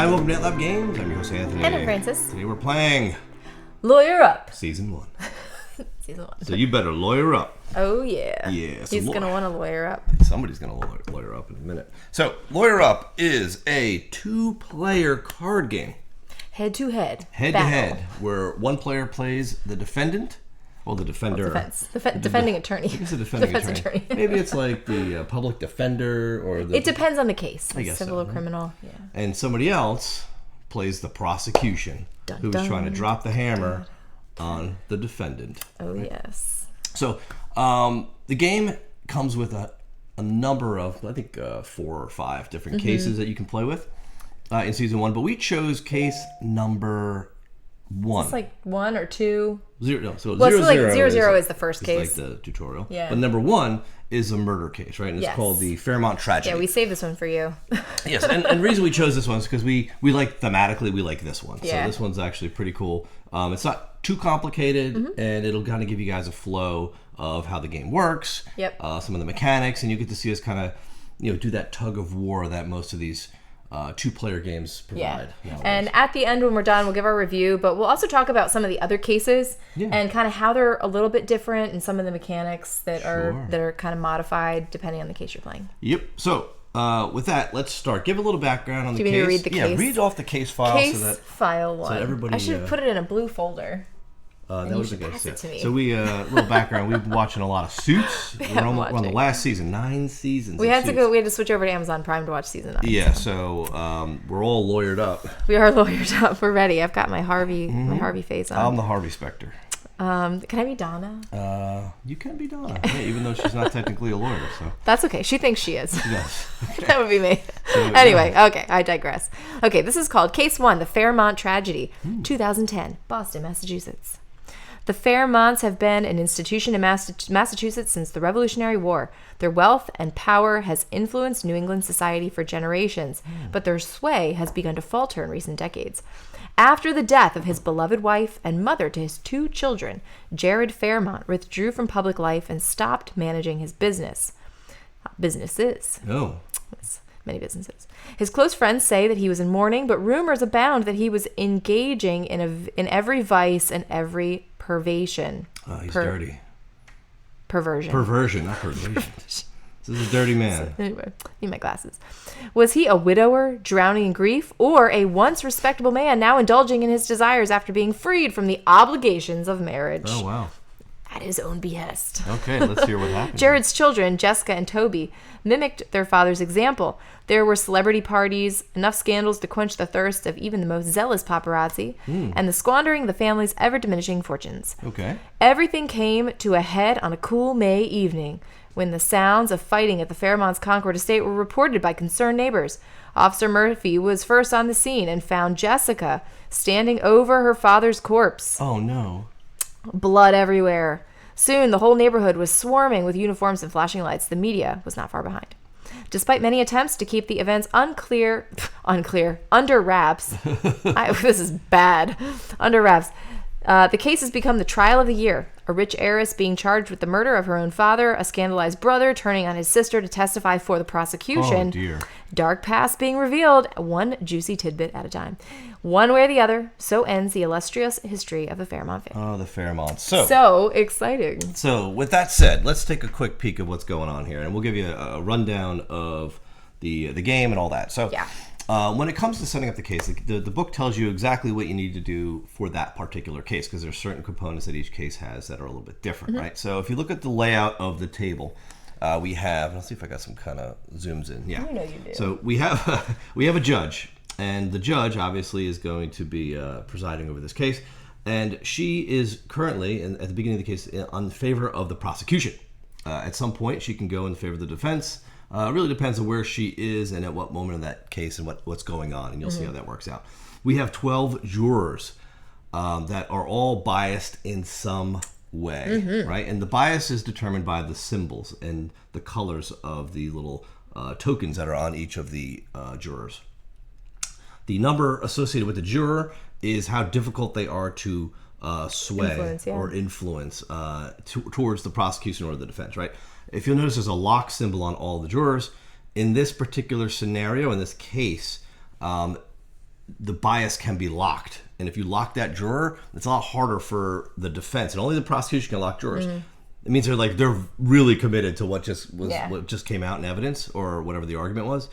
Hi, welcome to NetLab Games. I'm your host, Anthony. And I'm Francis. Today we're playing Lawyer Up. Season 1. Season 1. So you better lawyer up. Oh, yeah. Yeah. He's going to want to lawyer up. Somebody's going to lawyer up in a minute. So, Lawyer Up is a two-player card game. Head-to-head. Head-to-head, where one player plays the defendant. Well, the defender. Defending attorney. It's a defending attorney. Maybe it's like the public defender or the... It depends on the case. I guess civil or criminal. Yeah. And somebody else plays the prosecution, who's trying to drop the hammer on the defendant. Oh, right? Yes. So, the game comes with a number of, I think, 4 or 5 different cases that you can play with in Season 1. But we chose case number 1. It's like 1 or 2. Zero is the first case. Like the tutorial. Yeah. But number 1 is a murder case, right? And it's called the Fairmont Tragedy. Yeah, we saved this one for you. Yes, and the reason we chose this one is because we like thematically, we like this one. Yeah. So this one's actually pretty cool. It's not too complicated, and it'll kind of give you guys a flow of how the game works. Yep. Some of the mechanics, and you get to see us kind of, do that tug of war that most of these two-player games provide. Yeah. And at the end when we're done, we'll give our review, but we'll also talk about some of the other cases and kind of how they're a little bit different and some of the mechanics that are kind of modified depending on the case you're playing. Yep. So with that, let's start. Give a little background on the case. Do you want me to read the case? Yeah, read off the case file. Case file 1. So everybody, I should have put it in a blue folder. That was a good pass it to me. So we little background. We've been watching a lot of Suits. We're on the last season, 9 seasons. We had to switch over to Amazon Prime to watch season 9. Yeah, so we're all lawyered up. We are lawyered up. We're ready. I've got my Harvey face on. I'm the Harvey Specter. Can I be Donna? You can be Donna, even though she's not technically a lawyer. So that's okay. She thinks she is. Yes. That would be me. So, anyway, okay, I digress. Okay, this is called Case 1, the Fairmont Tragedy, 2010, Boston, Massachusetts. The Fairmonts have been an institution in Massachusetts since the Revolutionary War. Their wealth and power has influenced New England society for generations, but their sway has begun to falter in recent decades. After the death of his beloved wife and mother to his 2 children, Jared Fairmont withdrew from public life and stopped managing his businesses. Oh. Many businesses. His close friends say that he was in mourning, but rumors abound that he was engaging in every vice and every perversion. He's dirty. Perversion. Perversion, not perversion. This is a dirty man. So anyway, need my glasses. Was he a widower, drowning in grief, or a once respectable man now indulging in his desires after being freed from the obligations of marriage? Oh, wow. At his own behest. Okay, let's hear what happened. Jared's children, Jessica and Toby, mimicked their father's example. There were celebrity parties, enough scandals to quench the thirst of even the most zealous paparazzi, and the squandering of the family's ever-diminishing fortunes. Okay. Everything came to a head on a cool May evening when the sounds of fighting at the Fairmont's Concord estate were reported by concerned neighbors. Officer Murphy was first on the scene and found Jessica standing over her father's corpse. Oh, no. Blood everywhere. Soon, the whole neighborhood was swarming with uniforms and flashing lights. The media was not far behind. Despite many attempts to keep the events under wraps. This is bad. Under wraps. The case has become the trial of the year. A rich heiress being charged with the murder of her own father, a scandalized brother turning on his sister to testify for the prosecution. Oh, dear. Dark past being revealed, one juicy tidbit at a time. One way or the other, so ends the illustrious history of the Fairmont family. Oh, the Fairmonts. So exciting. So, with that said, let's take a quick peek of what's going on here, and we'll give you a rundown of the game and all that. So, when it comes to setting up the case, the book tells you exactly what you need to do for that particular case, because there's certain components that each case has that are a little bit different, right? So, if you look at the layout of the table, we have, let's see if I got some kind of zooms in. Yeah. I know you do. So, we have a judge. And the judge, obviously, is going to be presiding over this case. And she is currently, at the beginning of the case, in favor of the prosecution. At some point, she can go in favor of the defense. It really depends on where she is and at what moment of that case and what's going on. And you'll see how that works out. We have 12 jurors that are all biased in some way, right? And the bias is determined by the symbols and the colors of the little tokens that are on each of the jurors. The number associated with the juror is how difficult they are to sway or influence towards the prosecution or the defense, right? If you'll notice, there's a lock symbol on all the jurors. In this particular scenario, in this case, the bias can be locked. And if you lock that juror, it's a lot harder for the defense. And only the prosecution can lock jurors. It means they're really committed to what just came out in evidence or whatever the argument was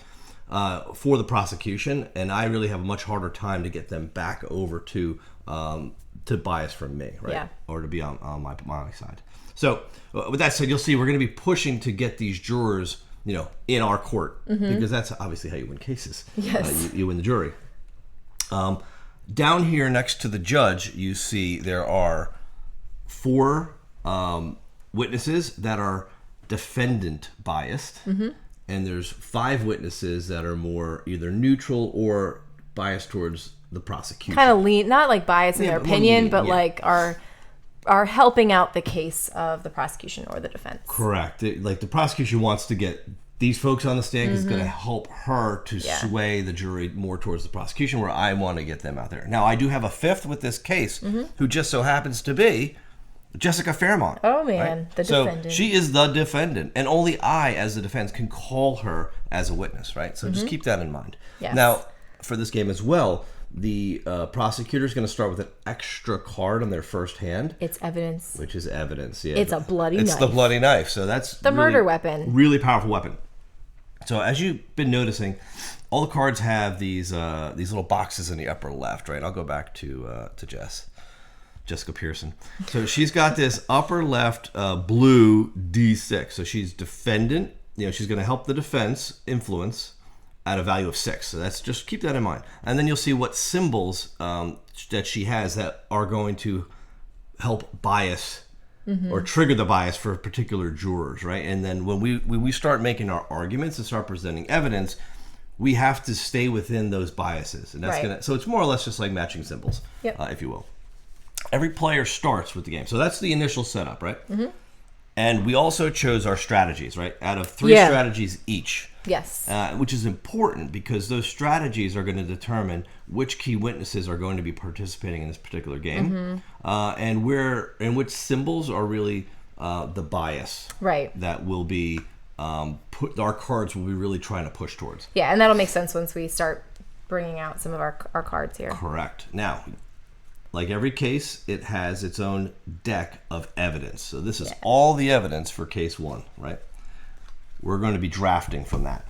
for the prosecution. And I really have a much harder time to get them back over to bias from me, right? Yeah. Or to be on my side. So with that said, you'll see we're going to be pushing to get these jurors, in our court, because that's obviously how you win cases. Yes. You win the jury. Down here next to the judge, you see there are 4 witnesses that are defendant biased, and there's 5 witnesses that are more either neutral or biased towards the prosecution. Kind of lean, not like bias in their opinion, lean, but like are helping out the case of the prosecution or the defense. Correct. Like the prosecution wants to get these folks on the stand because it's going to help her to sway the jury more towards the prosecution, where I want to get them out there. Now, I do have a 5th with this case who just so happens to be Jessica Fairmont. Oh, man. Right? The defendant. So she is the defendant, and only I, as the defense, can call her as a witness, right? So just keep that in mind. Yes. Now, for this game as well, the prosecutor is going to start with an extra card on their first hand. It's evidence. Which is evidence, yeah. It's a bloody knife. It's the bloody knife. So that's the murder weapon. Really powerful weapon. So as you've been noticing, all the cards have these little boxes in the upper left, right? I'll go back to Jessica Pearson. So she's got this upper left blue D6. So she's defendant. She's going to help the defense influence at a value of 6. So that's just keep that in mind. And then you'll see what symbols that she has that are going to help bias or trigger the bias for particular jurors, right? And then when we start making our arguments and start presenting evidence, we have to stay within those biases, and that's so it's more or less just like matching symbols, if you will. Every player starts with the game, so that's the initial setup, right? And we also chose our strategies, right? Out of 3 strategies each. Yes. Which is important because those strategies are going to determine which key witnesses are going to be participating in this particular game, and which symbols are really the bias, right? That will be our cards will be really trying to push towards. Yeah, and that'll make sense once we start bringing out some of our cards here. Correct. Now, like every case, it has its own deck of evidence. So this is all the evidence for case 1, right? We're going to be drafting from that.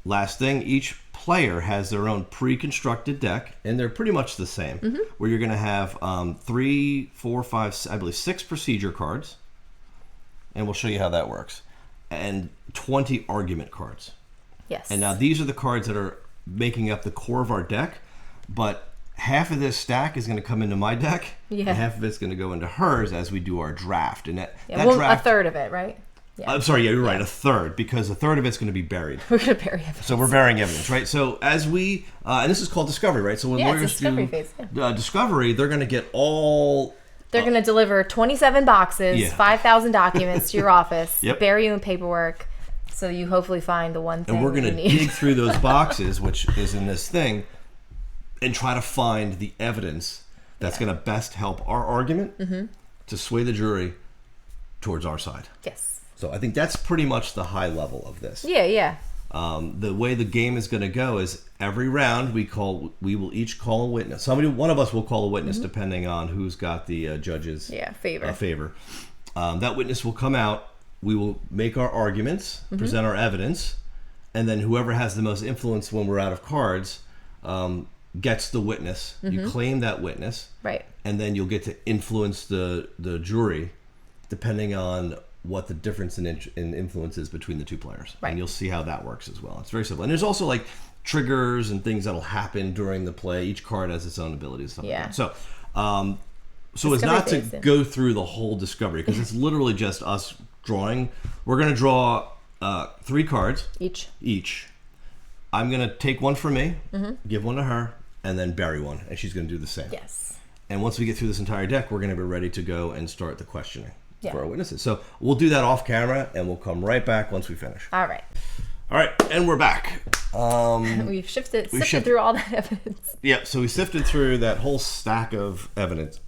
Last thing, each player has their own pre-constructed deck, and they're pretty much the same. Where you're going to have 3, 4, 5, I believe 6 procedure cards, and we'll show you how that works, and 20 argument cards. Yes. And now these are the cards that are making up the core of our deck, but half of this stack is going to come into my deck, and half of it's going to go into hers as we do our draft. And that draft, a third of it, right? Yeah. I'm sorry, you're right, a third, because a third of it's going to be buried. We're going to bury evidence. So we're burying evidence, right? So as we, and this is called discovery, right? So when lawyers do discovery, they're going to get all... They're going to deliver 27 boxes, 5,000 documents to your office, bury you in paperwork, so you hopefully find the one thing and we're going to dig through those boxes, which is in this thing, and try to find the evidence that's going to best help our argument to sway the jury towards our side. Yes. So I think that's pretty much the high level of this. Yeah. The way the game is going to go is every round we will each call a witness. One of us will call a witness depending on who's got the judge's favor. That witness will come out. We will make our arguments, present our evidence, and then whoever has the most influence when we're out of cards gets the witness. You claim that witness, right? And then you'll get to influence the jury depending on what the difference in influence is between the 2 players. And you'll see how that works as well. It's very simple. And there's also like triggers and things that'll happen during the play. Each card has its own abilities. Like that. So as not to go through the whole discovery, because it's literally just us drawing. We're going to draw 3 cards. Each. I'm going to take one for me, give one to her, and then bury one. And she's going to do the same. Yes. And once we get through this entire deck, we're going to be ready to go and start the questioning. For our witnesses. So we'll do that off camera, and we'll come right back once we finish. All right, and we're back. We've sifted through all that evidence. Yeah, so we sifted through that whole stack of evidence,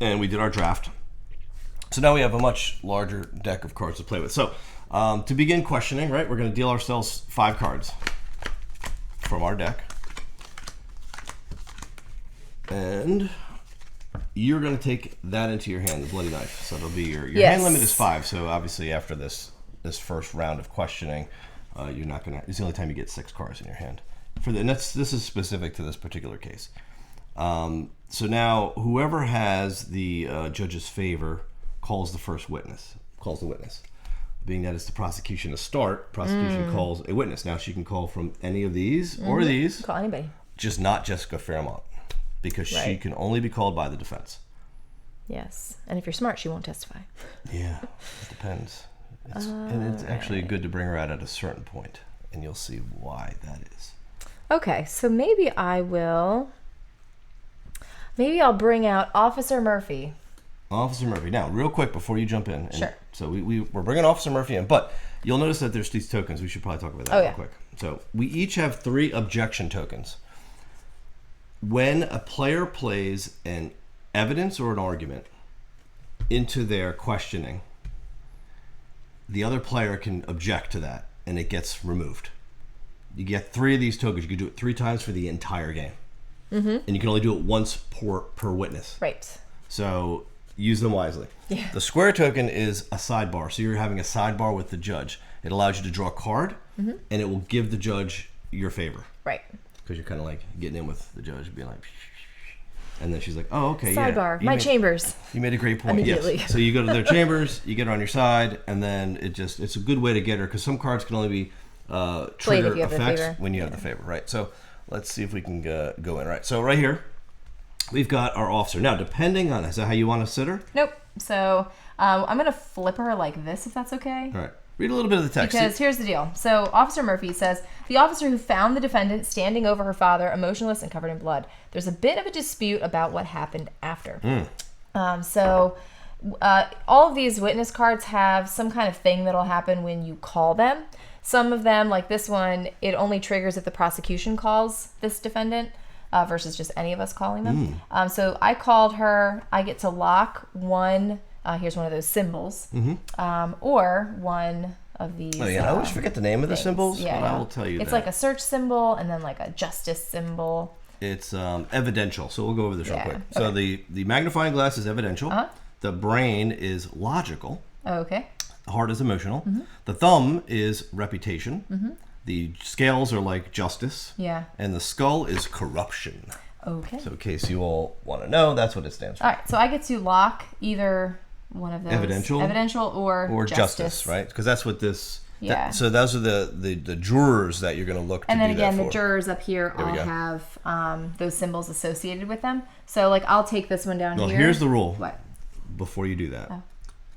and we did our draft. So now we have a much larger deck of cards to play with. So to begin questioning, right, we're going to deal ourselves 5 cards from our deck. And you're going to take that into your hand, the bloody knife. So it'll be your Yes. hand limit is 5. So obviously after this first round of questioning, you're not going to. It's the only time you get 6 cards in your hand. And this is specific to this particular case. So now whoever has the judge's favor calls the witness. Being that it's the prosecution to start, prosecution calls a witness. Now she can call from any of these or these. Call anybody. Just not Jessica Fairmont, because she can only be called by the defense. Yes. And if you're smart, she won't testify. Yeah, it depends. And it's actually good to bring her out at a certain point, and you'll see why that is. Okay, so maybe I'll bring out Officer Murphy. Officer Murphy. Now, real quick before you jump in. Sure. So we're bringing Officer Murphy in, but you'll notice that there's these tokens. We should probably talk about that real quick. So we each have 3 objection tokens. When a player plays an evidence or an argument into their questioning, the other player can object to that, and it gets removed. You get 3 of these tokens. You can do it 3 times for the entire game. And you can only do it once per witness. Right. So use them wisely. Yeah. The square token is a sidebar. So you're having a sidebar with the judge. It allows you to draw a card, and it will give the judge your favor. Right. Because you're kind of like getting in with the judge, being like, and then she's like, "Oh, okay, Sidebar. yeah, chambers. You made a great point." Immediately. Yes. So you go to their chambers, you get her on your side, and then it's a good way to get her, because some cards can only be trigger effects when you have the favor, right? So let's see if we can go in. Right. So right here, we've got our officer. Now, depending on, is that how you want to sit her? Nope. So I'm going to flip her like this, if that's okay. All right. Read a little bit of the text. Because here's the deal. So Officer Murphy says, the officer who found the defendant standing over her father, emotionless and covered in blood. There's a bit of a dispute about what happened after. All of these witness cards have some kind of thing that'll happen when you call them. Some of them, like this one, it only triggers if the prosecution calls this defendant versus just any of us calling them. So I called her. I get to lock one. Here's one of those symbols, or one of these. I always forget the name of the symbols, but I will tell you it's like a search symbol and then like a justice symbol. It's evidential, so we'll go over this real quick. Okay. So the magnifying glass is evidential. The brain is logical. Okay. The heart is emotional. The thumb is reputation. The scales are like justice. Yeah. And the skull is corruption. Okay. So in case you all want to know, that's what it stands for. All right. So I get to lock either one of those. Evidential or justice, right? Because that's what this... Yeah. So those are the jurors that you're going to look to do that for. And then again, the jurors up here all have those symbols associated with them. So like I'll take this one down here. Well, here's the rule. What? Before you do that.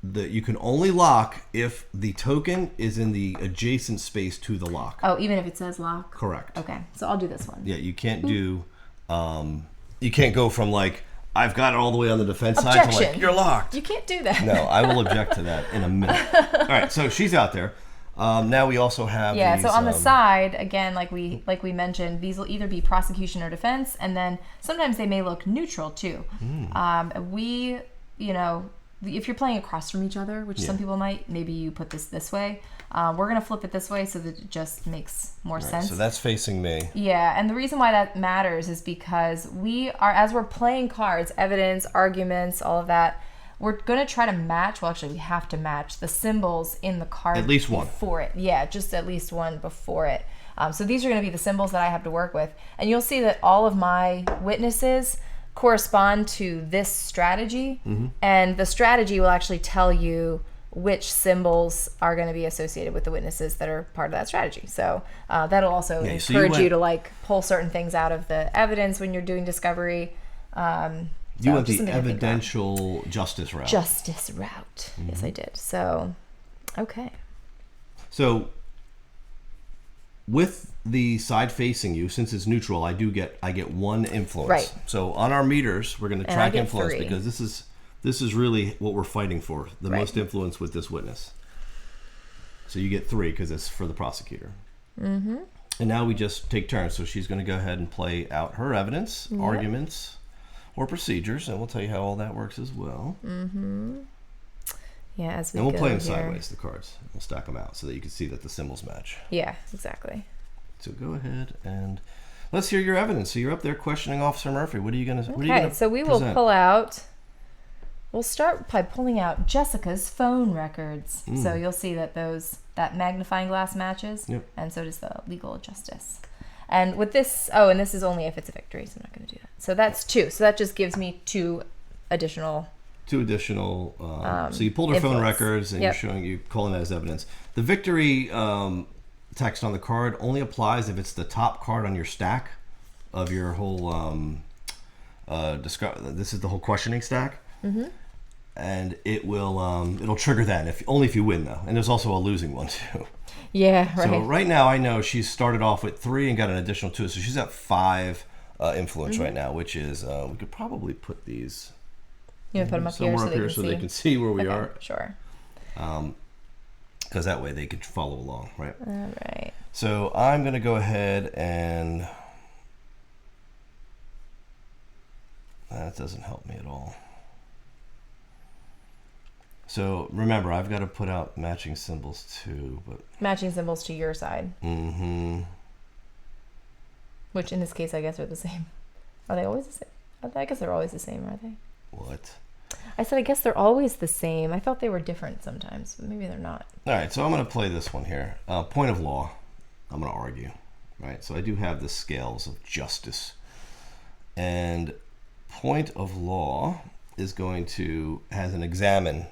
That you can only lock if the token is in the adjacent space to the lock. Oh, even if it says lock? Correct. Okay. So I'll do this one. Yeah, you can't do... you can't go from like, I've got it all the way on the defense side to like, you're locked. You can't do that. No, I will object to that in a minute. All right, so she's out there. Now we also have these, so on the side, again, like we mentioned, these will either be prosecution or defense, and then sometimes they may look neutral too. If you're playing across from each other, which some people might, maybe you put this way. We're going to flip it this way so that it just makes more sense. So that's facing me. Yeah, and the reason why that matters is because as we're playing cards, evidence, arguments, all of that, we're going to try to match, well, actually, we have to match the symbols in the card. At least one. Before it. Yeah, just at least one before it. So these are going to be the symbols that I have to work with. And you'll see that all of my witnesses correspond to this strategy. And the strategy will actually tell you which symbols are going to be associated with the witnesses that are part of that strategy. So that'll also encourage you to like pull certain things out of the evidence when you're doing discovery. You went the evidential justice route. Justice route. Yes, I did. So, okay. So, with the side facing you, since it's neutral, I get one influence. Right. So on our meters, we're going to track influence 3. because this is really what we're fighting for, the most influence with this witness. So you get 3 because it's for the prosecutor. And now we just take turns. So she's going to go ahead and play out her evidence, arguments, or procedures, and we'll tell you how all that works as well. Yeah, as we and we'll go play them here. sideways, the cards. We'll stack them out so that you can see that the symbols match. Yeah, exactly. So go ahead and let's hear your evidence. So you're up there questioning Officer Murphy. What are you gonna? Okay, so we will pull out. We'll start by pulling out Jessica's phone records. So you'll see that that magnifying glass matches, and so does the legal justice. And with this, and this is only if it's a victory, so I'm not going to do that. So that's 2. So that just gives me 2 additional. So you pulled her phone records, and you're calling that as evidence. The victory text on the card only applies if it's the top card on your stack of your whole. This is the whole questioning stack. Mm-hmm. And it will it'll trigger that only if you win, though. And there's also a losing one too. Yeah, right. So right now I know she's started off with 3 and got an additional 2, so she's at 5 influence right now, which is we could probably put these. You put them up somewhere here so they can see where we are. Sure. Because that way they could follow along, right? All right. So I'm going to go ahead and that doesn't help me at all. So remember, I've got to put out matching symbols too, but matching symbols to your side. Mm-hmm. Which in this case, I guess, are the same. Are they always the same? I guess they're always the same, are they? What? I said I guess they're always the same. I thought they were different sometimes, but maybe they're not. All right, so I'm going to play this one here. Point of law. I'm going to argue. Right, so I do have the scales of justice, and point of law is going to has an examine.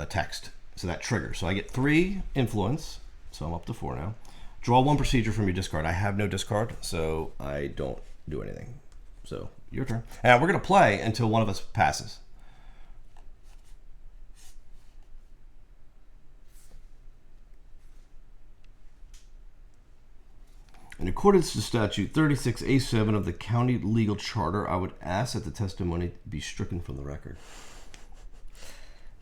Text, so that triggers. So I get 3 influence, so I'm up to 4 now. Draw 1 procedure from your discard. I have no discard, so I don't do anything. So your turn. And we're going to play until one of us passes. In accordance to statute 36A7 of the County Legal Charter, I would ask that the testimony be stricken from the record.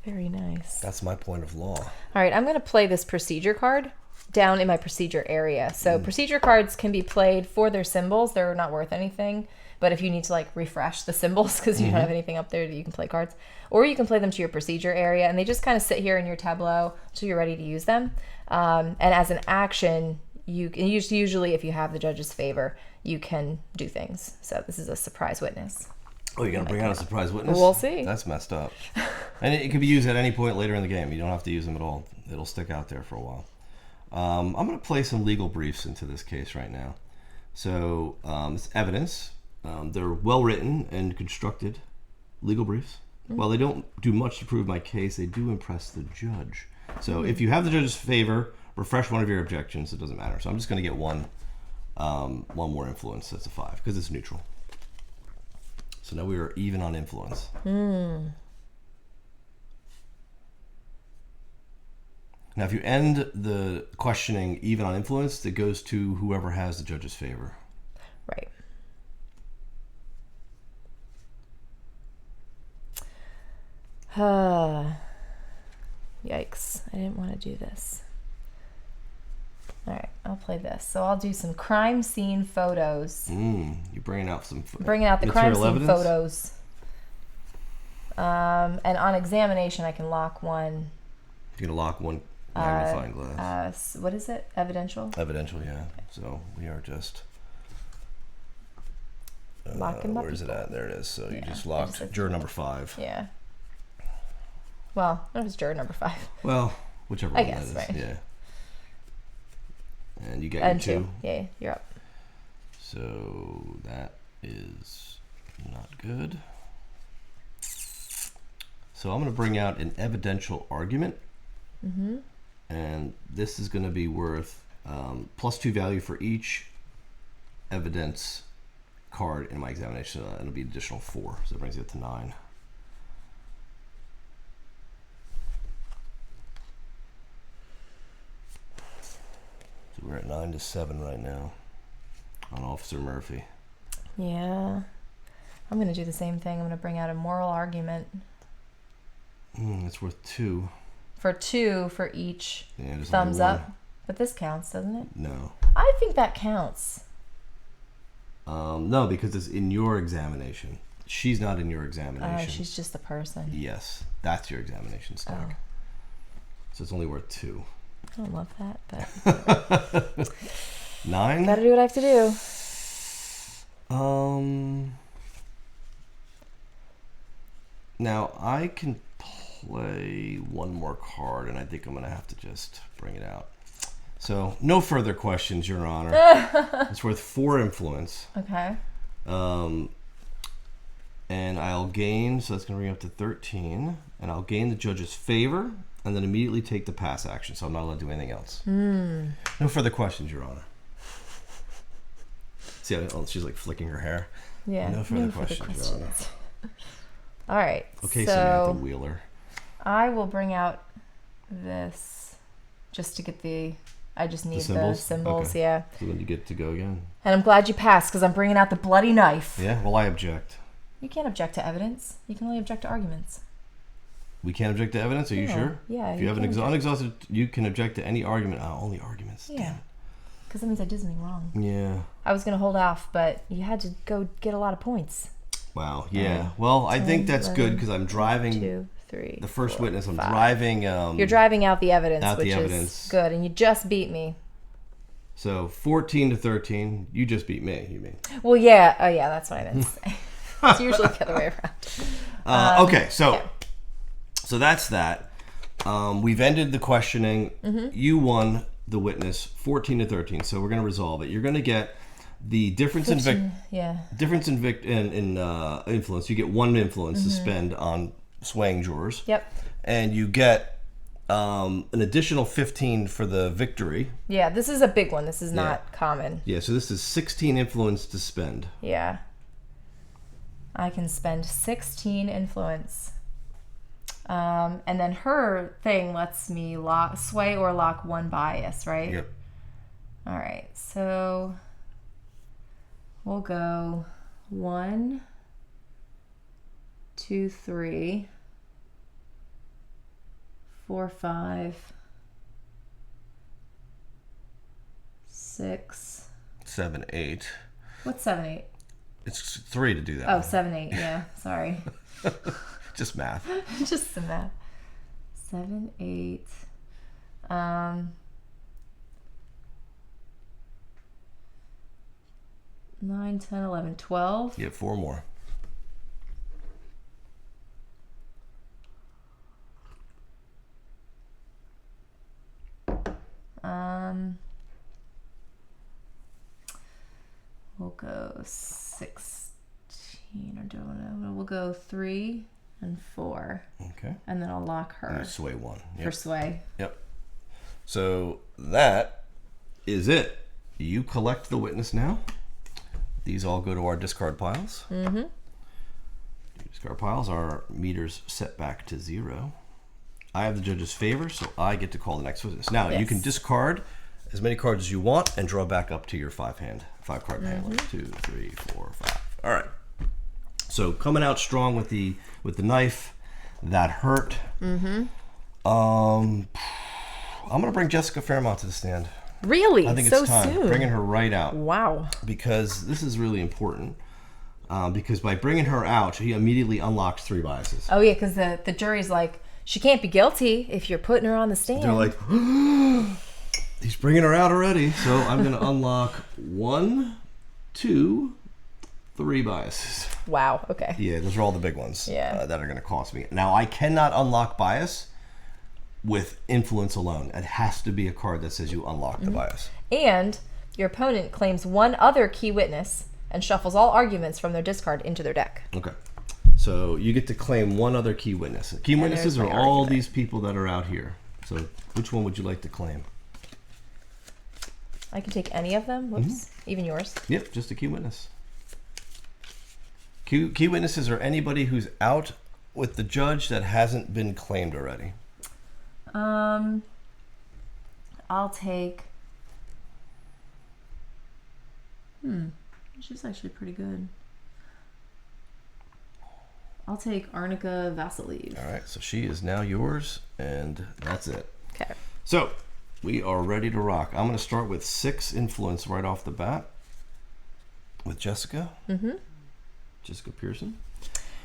Very nice. That's my point of law. All right, I'm going to play this procedure card down in my procedure area. So procedure cards can be played for their symbols. They're not worth anything. But if you need to refresh the symbols because you don't have anything up there that you can play cards, or you can play them to your procedure area, and they just kind of sit here in your tableau until you're ready to use them. And as an action, you can usually, if you have the judge's favor, you can do things. So this is a surprise witness. Oh, you're going to bring out a surprise witness? We'll see. That's messed up. And it can be used at any point later in the game. You don't have to use them at all. It'll stick out there for a while. I'm going to play some legal briefs into this case right now. So it's evidence. They're well-written and constructed legal briefs. While they don't do much to prove my case, they do impress the judge. So if you have the judge's favor, refresh one of your objections. It doesn't matter. So I'm just going to get one more influence. That's a 5 because it's neutral. So now we are even on influence. Now, if you end the questioning even on influence, it goes to whoever has the judge's favor. Right. Yikes. I didn't want to do this. All right, I'll play this. So I'll do some crime scene photos. You're bringing out bringing out the crime scene evidence? photos. And on examination, I can lock one. You're going to lock one magnifying glass. What is it? Evidential? Evidential, yeah. Okay. So we are just... locking up. Where is it at? There it is. So you just locked juror number 5. Yeah. Well, that was juror number 5. Well, whichever I one guess, that is. right. Yeah. And you got your 2. Yeah, you're up. So that is not good. So I'm going to bring out an evidential argument. And this is going to be worth +2 value for each evidence card in my examination. So it'll be an additional 4. So it brings it to 9. So we're at 9-7 right now on Officer Murphy. Yeah. I'm going to do the same thing. I'm going to bring out a moral argument. It's worth 2. For 2 for each thumbs up. But this counts, doesn't it? No. I think that counts. No, because it's in your examination. She's not in your examination. She's just a person. Yes, that's your examination stack. So it's only worth 2. I don't love that, but 9. Gotta do what I have to do. Now I can play one more card, and I think I'm going to have to just bring it out. So, no further questions, Your Honor. It's worth 4 influence. Okay. And I'll gain, so that's going to bring up to 13, and I'll gain the judge's favor, and then immediately take the pass action, so I'm not allowed to do anything else. No further questions, Your Honor. See how she's like flicking her hair? Yeah. No further questions, Your Honor. All right. Okay, so Samantha Wheeler. I will bring out this just to get the. I just need the symbols, okay. yeah. So then you get to go again. And I'm glad you passed because I'm bringing out the bloody knife. Yeah, well, I object. You can't object to evidence. You can only object to arguments. We can't object to evidence? Are you sure? Yeah. If you have an unexhausted, you can object to any argument. Only arguments. Yeah. Because that means I did something wrong. Yeah. I was going to hold off, but you had to go get a lot of points. Wow. Yeah. Well, 10, I think that's 11, good because I'm driving. 2, 3. The first 4, witness. I'm 5. driving. You're driving out the evidence, which the is good, and you just beat me. So 14 to 13. You just beat me. You mean? Well, yeah. Oh, yeah. That's what I meant to say. It's usually the other way around. Okay. So that's that. We've ended the questioning. You won the witness 14 to 13. So we're going to resolve it. You're going to get the difference in influence. You get 1 influence to spend on swaying jurors. Yep. And you get an additional 15 for the victory. Yeah, this is a big one. This is not common. Yeah, so this is 16 influence to spend. Yeah. I can spend 16 influence. And then her thing lets me sway or lock 1 bias, right? Yep. All right, so we'll go 1, 2, 3, 4, 5, 6, 7, 8. What's 7, 8? It's 3 to do that. Oh, 7, 8. Yeah, sorry. Just math. Just the math. 7, 8. 9, 10, 11, 12. You have 4 more. We'll go 16, or don't know. We'll go 3 and 4. Okay. And then I'll lock her. And sway 1. Yep. For sway. Yep. So that is it. You collect the witness now. These all go to our discard piles. Discard piles are meters set back to 0. I have the judge's favor, so I get to call the next witness. Now, you can discard as many cards as you want and draw back up to your 5-card handler. 2, 3, 4, 5. All right. So coming out strong with the knife, that hurt. I'm gonna bring Jessica Fairmont to the stand. Really? I think it's time. Soon. Bringing her right out. Wow. Because this is really important. Because by bringing her out, he immediately unlocks 3 biases. Oh yeah, because the jury's like, she can't be guilty if you're putting her on the stand. They're like, he's bringing her out already. So I'm going to unlock 1, 2, 3 biases. Wow. Okay. Yeah, those are all the big ones that are going to cost me. Now, I cannot unlock bias with influence alone. It has to be a card that says you unlock the bias. And your opponent claims 1 other key witness and shuffles all arguments from their discard into their deck. Okay. So you get to claim 1 other key witness. Key witnesses are all these people that are out here. So which one would you like to claim? I can take any of them. Whoops. Even yours. Yep, just a key witness. Key witnesses are anybody who's out with the judge that hasn't been claimed already. I'll take... She's actually pretty good. I'll take Arnica Vasiliev. All right, so she is now yours, and that's it. Okay. So we are ready to rock. I'm going to start with 6 influence right off the bat with Jessica. Jessica Pearson.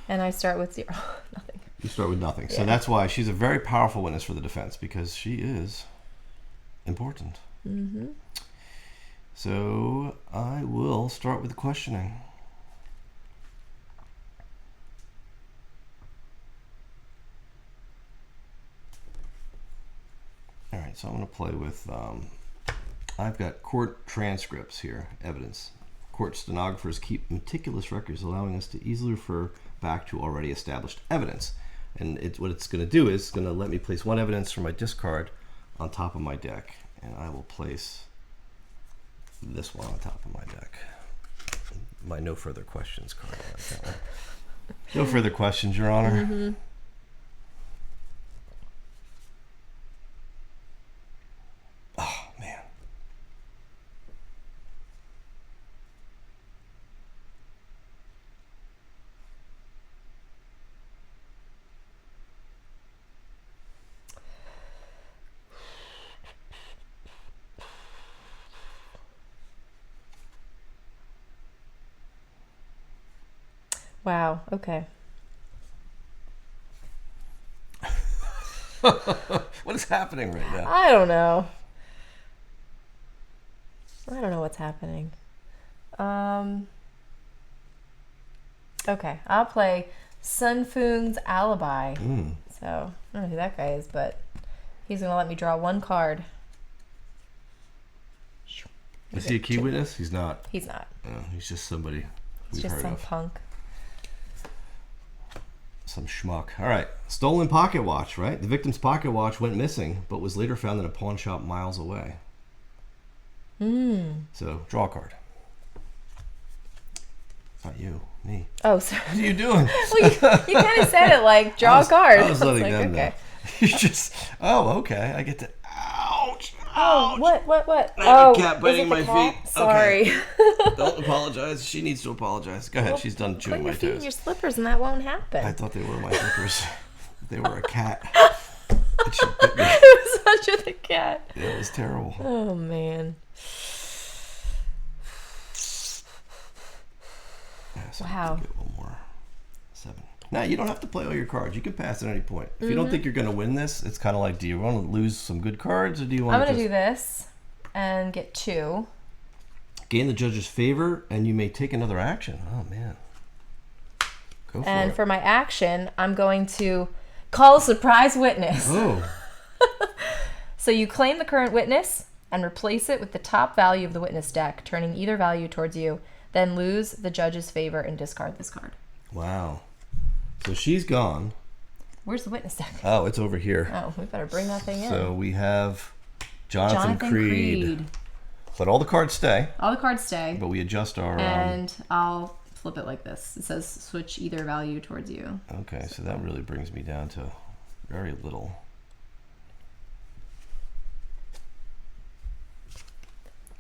And I start with 0. Nothing. You start with nothing. So that's why she's a very powerful witness for the defense, because she is important. So I will start with the questioning. right, so I'm going to play with, I've got court transcripts here, evidence. Court stenographers keep meticulous records, allowing us to easily refer back to already established evidence. And what it's going to do is it's going to let me place one evidence from my discard on top of my deck. And I will place this one on top of my deck. My no further questions card. I like that one. No further questions, Your Honor. Mm-hmm. Oh, man. Wow. Okay. What is happening right now? I don't know. I don't know what's happening. Okay, I'll play Sun Foon's Alibi. So, I don't know who that guy is, but he's going to let me draw one card. Is he a key witness? He's not. He's not. No, he's just somebody He's we've just heard some of. punk. Some schmuck. All right. Stolen pocket watch, right? The victim's pocket watch went missing, but was later found in a pawn shop miles away. So, draw a card. Not you, me. Oh, sorry. What are you doing? Well, you kind of said it like, draw a card. I was letting like, them okay. know. You just, okay. I get to, ouch. Oh, what? I have Oh, a cat biting is it the my cat? feet. Sorry. Okay. Don't apologize. She needs to apologize. Go ahead. Well, She's done chewing put my your feet in toes. your slippers and that won't happen. I thought they were my slippers. They were a cat. And she bit me. It was such a cat. Yeah, it was terrible. Oh, man. Yeah, so Wow. Get one more. 7. Now, you don't have to play all your cards. You can pass at any point. If you don't think you're going to win this, it's kind of like, do you want to lose some good cards, or do you want I'm to going to just do this and get 2. gain the judge's favor, and you may take another action? Oh, man. Go for And it. for my action, I'm going to call a surprise witness. Oh. So you claim the current witness and replace it with the top value of the witness deck, turning either value towards you, then lose the judge's favor and discard this card. Wow. So she's gone. Where's the witness deck? Oh, it's over here. Oh, we better bring that thing in. So we have Jonathan Creed. But all the cards stay. All the cards stay. But we adjust our... And I'll flip it like this. It says switch either value towards you. Okay, so that really brings me down to very little.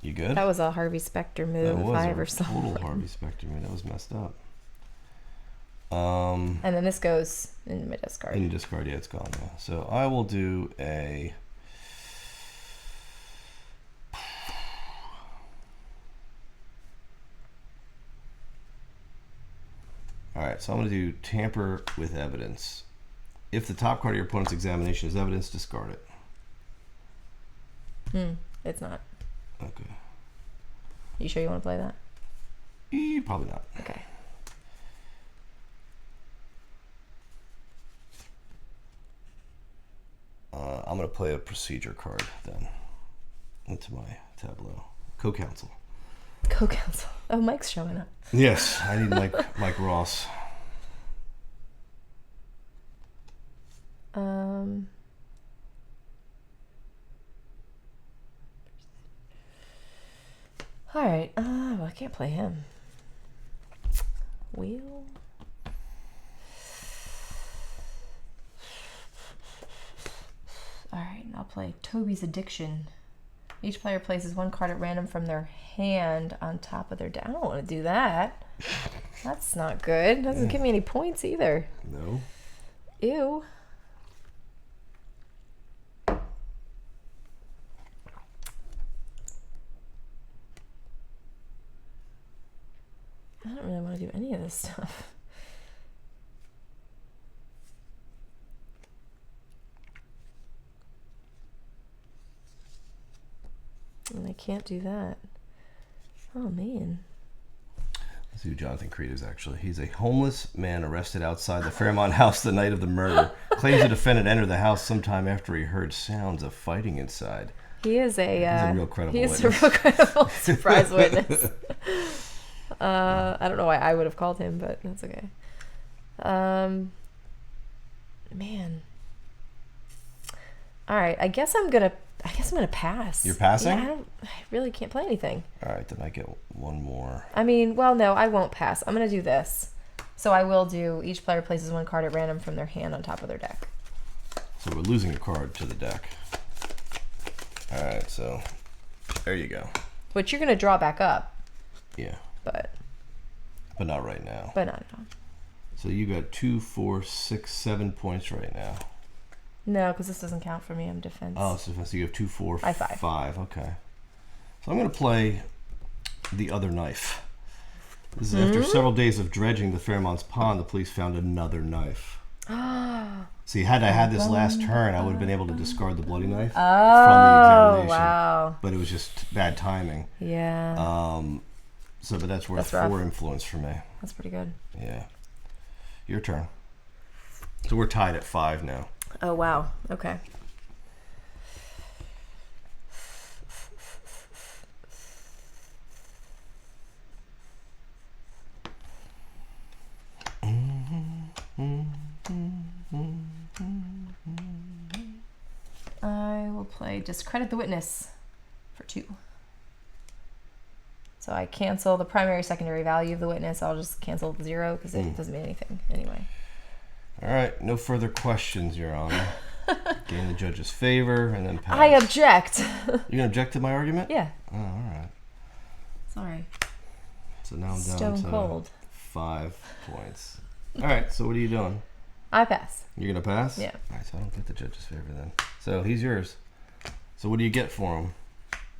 You good? That was a Harvey Specter move That if was I a ever saw total one. Harvey Specter move. That was messed up. And then this goes in my discard. In discard, yeah, it's gone now. So I will do a... All right, so I'm going to do tamper with evidence. If the top card of your opponent's examination is evidence, discard it. It's not. Okay. You sure you want to play that? Probably not. Okay. I'm going to play a procedure card then into my tableau. Co-counsel. Co-counsel. Oh, Mike's showing up. Yes, I need Mike Ross. All right. Well, I can't play him. Wheel. All right. I'll play Toby's Addiction. Each player places one card at random from their hand on top of their deck. I don't want to do that. That's not good. Doesn't give me any points either. No. Ew. I don't really want to do any of this stuff. And I can't do that. Oh, man. Let's see who Jonathan Creed is actually. He's a homeless man arrested outside the Fairmont house the night of the murder. Claims the defendant entered the house sometime after he heard sounds of fighting inside. He's a real credible witness. witness. A real credible surprise witness. I don't know why I would have called him, but that's okay. Man. All right, I guess I'm gonna pass. You're passing? Yeah, I really can't play anything. All right, then I get one more. I mean, well, no, I won't pass. I'm gonna do this. So I will do. Each player places one card at random from their hand on top of their deck. So we're losing a card to the deck. All right, so there you go. Which you're gonna draw back up. Yeah. But not right now. But not at all. So you got 2, 4, 6, 7 points right now. No, because this doesn't count for me. I'm defense. Oh, so you have 2, 4, I have 5. Okay. So I'm going to play the other knife. This is after several days of dredging the Fairmont's pond, the police found another knife. See, had I had this last turn, I would have been able to discard the bloody knife from the examination. Wow. But it was just bad timing. Yeah. But that's worth That's rough. 4 influence for me. That's pretty good. Yeah. Your turn. So we're tied at 5 now. Oh, wow. Okay. I will play discredit the witness for 2. So I cancel the primary, secondary value of the witness. I'll just cancel 0 because it doesn't mean anything anyway. All right, no further questions, Your Honor. Gain the judge's favor and then pass. I object. You gonna object to my argument? Yeah. Oh, all right. Sorry. So now I'm down Stone to cold. 5 points. All right, so what are you doing? I pass. You're gonna pass? Yeah. All right, so I don't get the judge's favor then. So he's yours. So what do you get for him?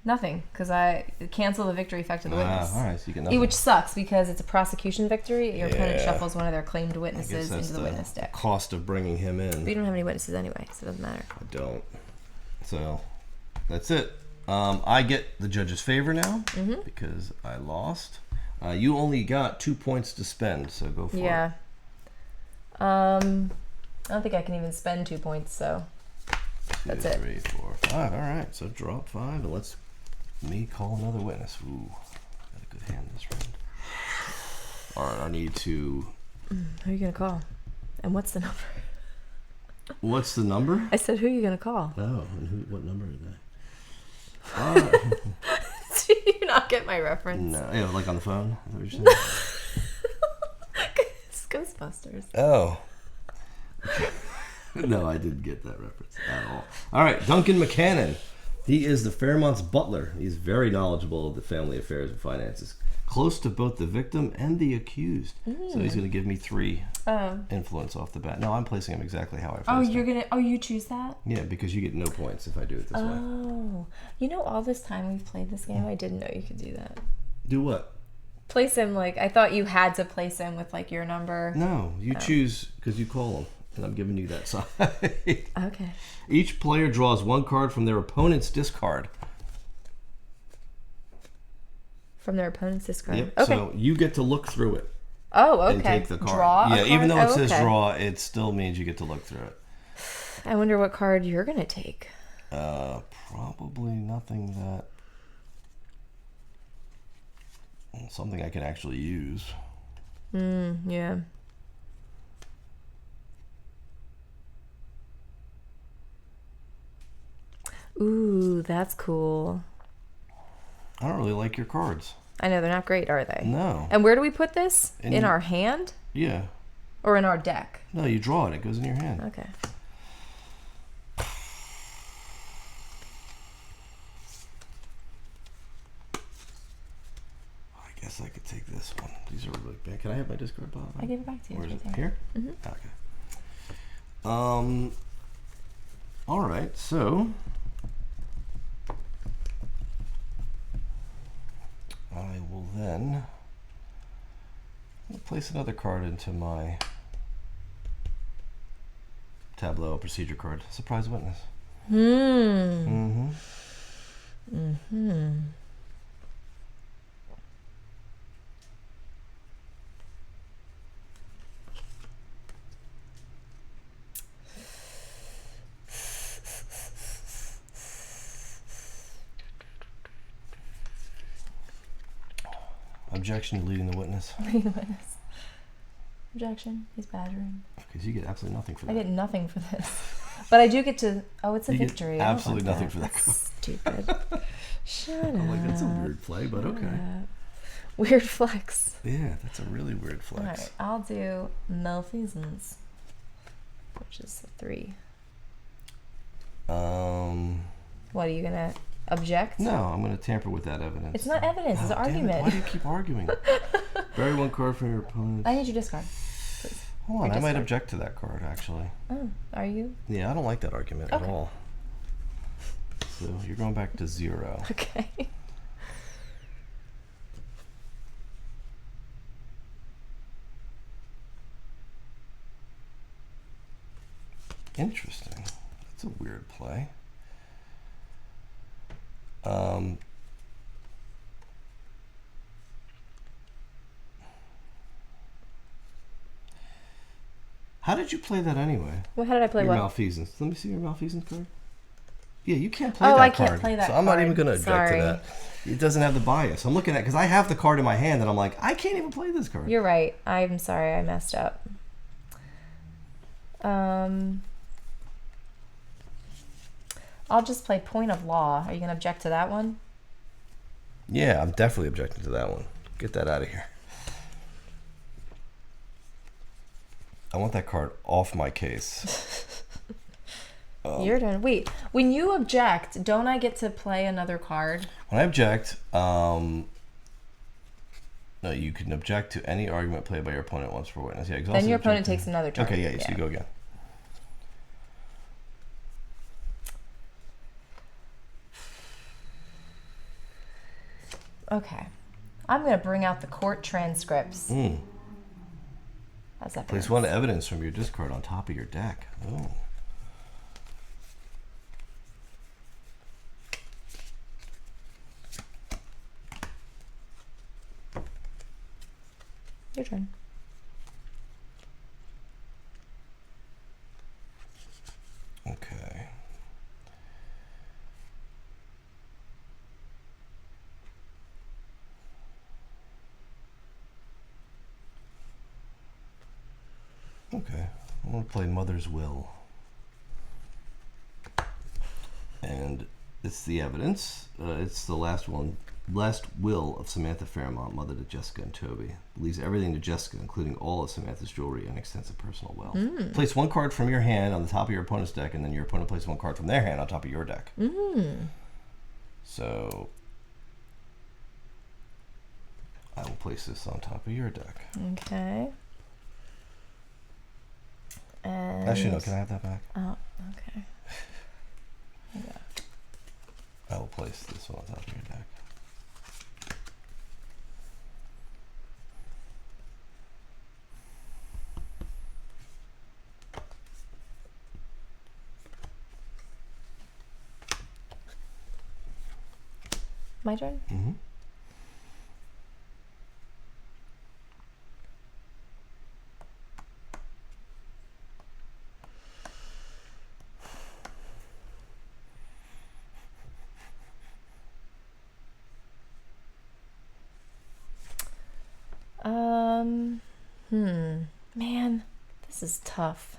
Nothing, because I cancel the victory effect of the witness. All right, so you get nothing. Which sucks because it's a prosecution victory. Your opponent Yeah. shuffles one of their claimed I guess witnesses that's into the witness deck. cost of bringing him in. But you don't have any witnesses anyway, so it doesn't matter. I don't. So that's it. I get the judge's favor now because I lost. You only got 2 points to spend, so go for it. Yeah. I don't think I can even spend 2 points, so 2, that's it. 3, 4, 5. All right, so drop 5 and let's me call another witness. Ooh, got a good hand this round. All right, I need to. Who are you gonna call? And what's the number? What's the number? I said, who are you gonna call? Oh, and what number are they? Do you not get my reference? No, yeah, like on the phone. Is that what you're saying? It's Ghostbusters. Oh. No, I didn't get that reference at all. All right, Duncan McCannon. He is the Fairmont's butler. He's very knowledgeable of the family affairs and finances. Close to both the victim and the accused. So he's going to give me 3 influence off the bat. No, I'm placing him exactly how I placed him. You choose that? Yeah, because you get no points if I do it this way. Oh. You know, all this time we've played this game, I didn't know you could do that. Do what? Place him, like, I thought you had to place him with, like, your number. No, you choose because you call him. And I'm giving you that side. Okay. Each player draws 1 card from their opponent's discard. From their opponent's discard. Yep. Okay. So you get to look through it. Oh, okay. And take the card. Draw Yeah, a even card? though it says okay. draw, it still means you get to look through it. I wonder what card you're going to take. Probably nothing that... Something I can actually use. Yeah. Ooh, that's cool. I don't really like your cards. I know, they're not great, are they? No. And where do we put this? In- In our hand? Yeah. Or in our deck? No, you draw it. It goes in your hand. Okay. I guess I could take this one. These are really big. Can I have my discard pile? I give it back to you. Where is It's it? right Here? Mhm. Okay. All right, so I will then place another card into my tableau procedure card. Surprise witness. Mm-hmm. Objection, you're leading the witness. Leading the witness. Objection, he's badgering. Okay, so you get absolutely nothing for that. I get nothing for this. But I do get to... Oh, it's a You get victory. absolutely I don't nothing want for that. Stupid. Shut up. I'm like, that's a weird play, but okay. Weird flex. Yeah, that's a really weird All flex. right, I'll do malfeasance, which is 3. What, are you going to object? No, I'm going to tamper with that evidence. It's not evidence, it's an argument. Why do you keep arguing? Bury one card from your opponent. I need you to discard. Please. Hold on, I might discard. object to that card, actually. Oh, are you? Yeah, I don't like that argument at all. So you're going back to 0. Okay. Interesting. That's a weird play. How did you play that anyway? Well, how did I play your what? malfeasance. Let me see your malfeasance card. Yeah, you can't play that I card. can't play that So I'm not card. even going to object Sorry. to that. It doesn't have the bias. I'm looking at because I have the card in my hand and I'm like, I can't even play this card. You're right. I'm sorry, I messed up. I'll just play point of law. Are you going to object to that one? Yeah, I'm definitely objecting to that one. Get that out of here. I want that card off my case. Your turn. Wait, when you object, don't I get to play another card? When I object, no, you can object to any argument played by your opponent once per witness. Yeah, exhausted Then your opponent objection. takes another turn. Okay, yeah, so you go again. Okay. I'm going to bring out the court transcripts. How's that? Place one evidence from your discard on top of your deck. Oh. Your turn. Okay. Okay. I want to play Mother's Will. And it's the evidence. It's the last one. Last will of Samantha Fairmont, mother to Jessica and Toby. Leaves everything to Jessica, including all of Samantha's jewelry and extensive personal wealth. Place one card from your hand on the top of your opponent's deck, and then your opponent places one card from their hand on top of your deck. So I will place this on top of your deck. Okay. And Actually, no, can I have that back? Oh, okay. Yeah. I will place this one on top of your deck. My turn? Mm-hmm. Man, this is tough.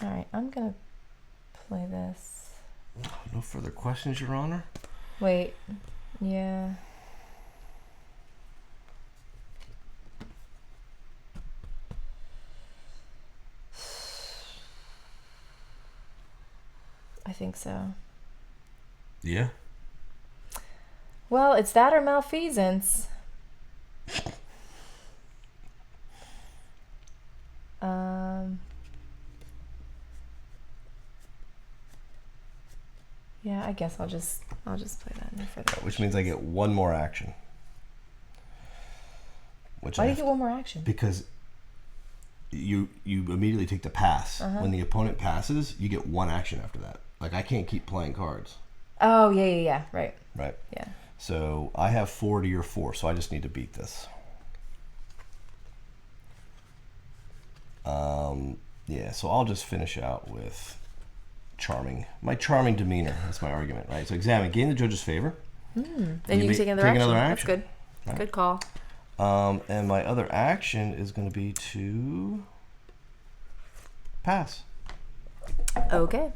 All right, I'm gonna play this. No further questions, Your Honor? Wait, yeah. I think so. Yeah? Well, it's that or malfeasance. Yeah, I guess I'll just play that in for that. Which means I get one more action. Which Why do you get one more action? Because you immediately take the pass. When the opponent passes, you get one action after that. Like, I can't keep playing cards. Oh, yeah, right. Right. Yeah. So I have 4 to your 4, so I just need to beat this. Yeah, so I'll just finish out with charming. My charming demeanor. That's my argument, right? So examine. Gain the judge's favor. And you can take another action. That's good. Right. Good call. And my other action is going to be to pass. Okay.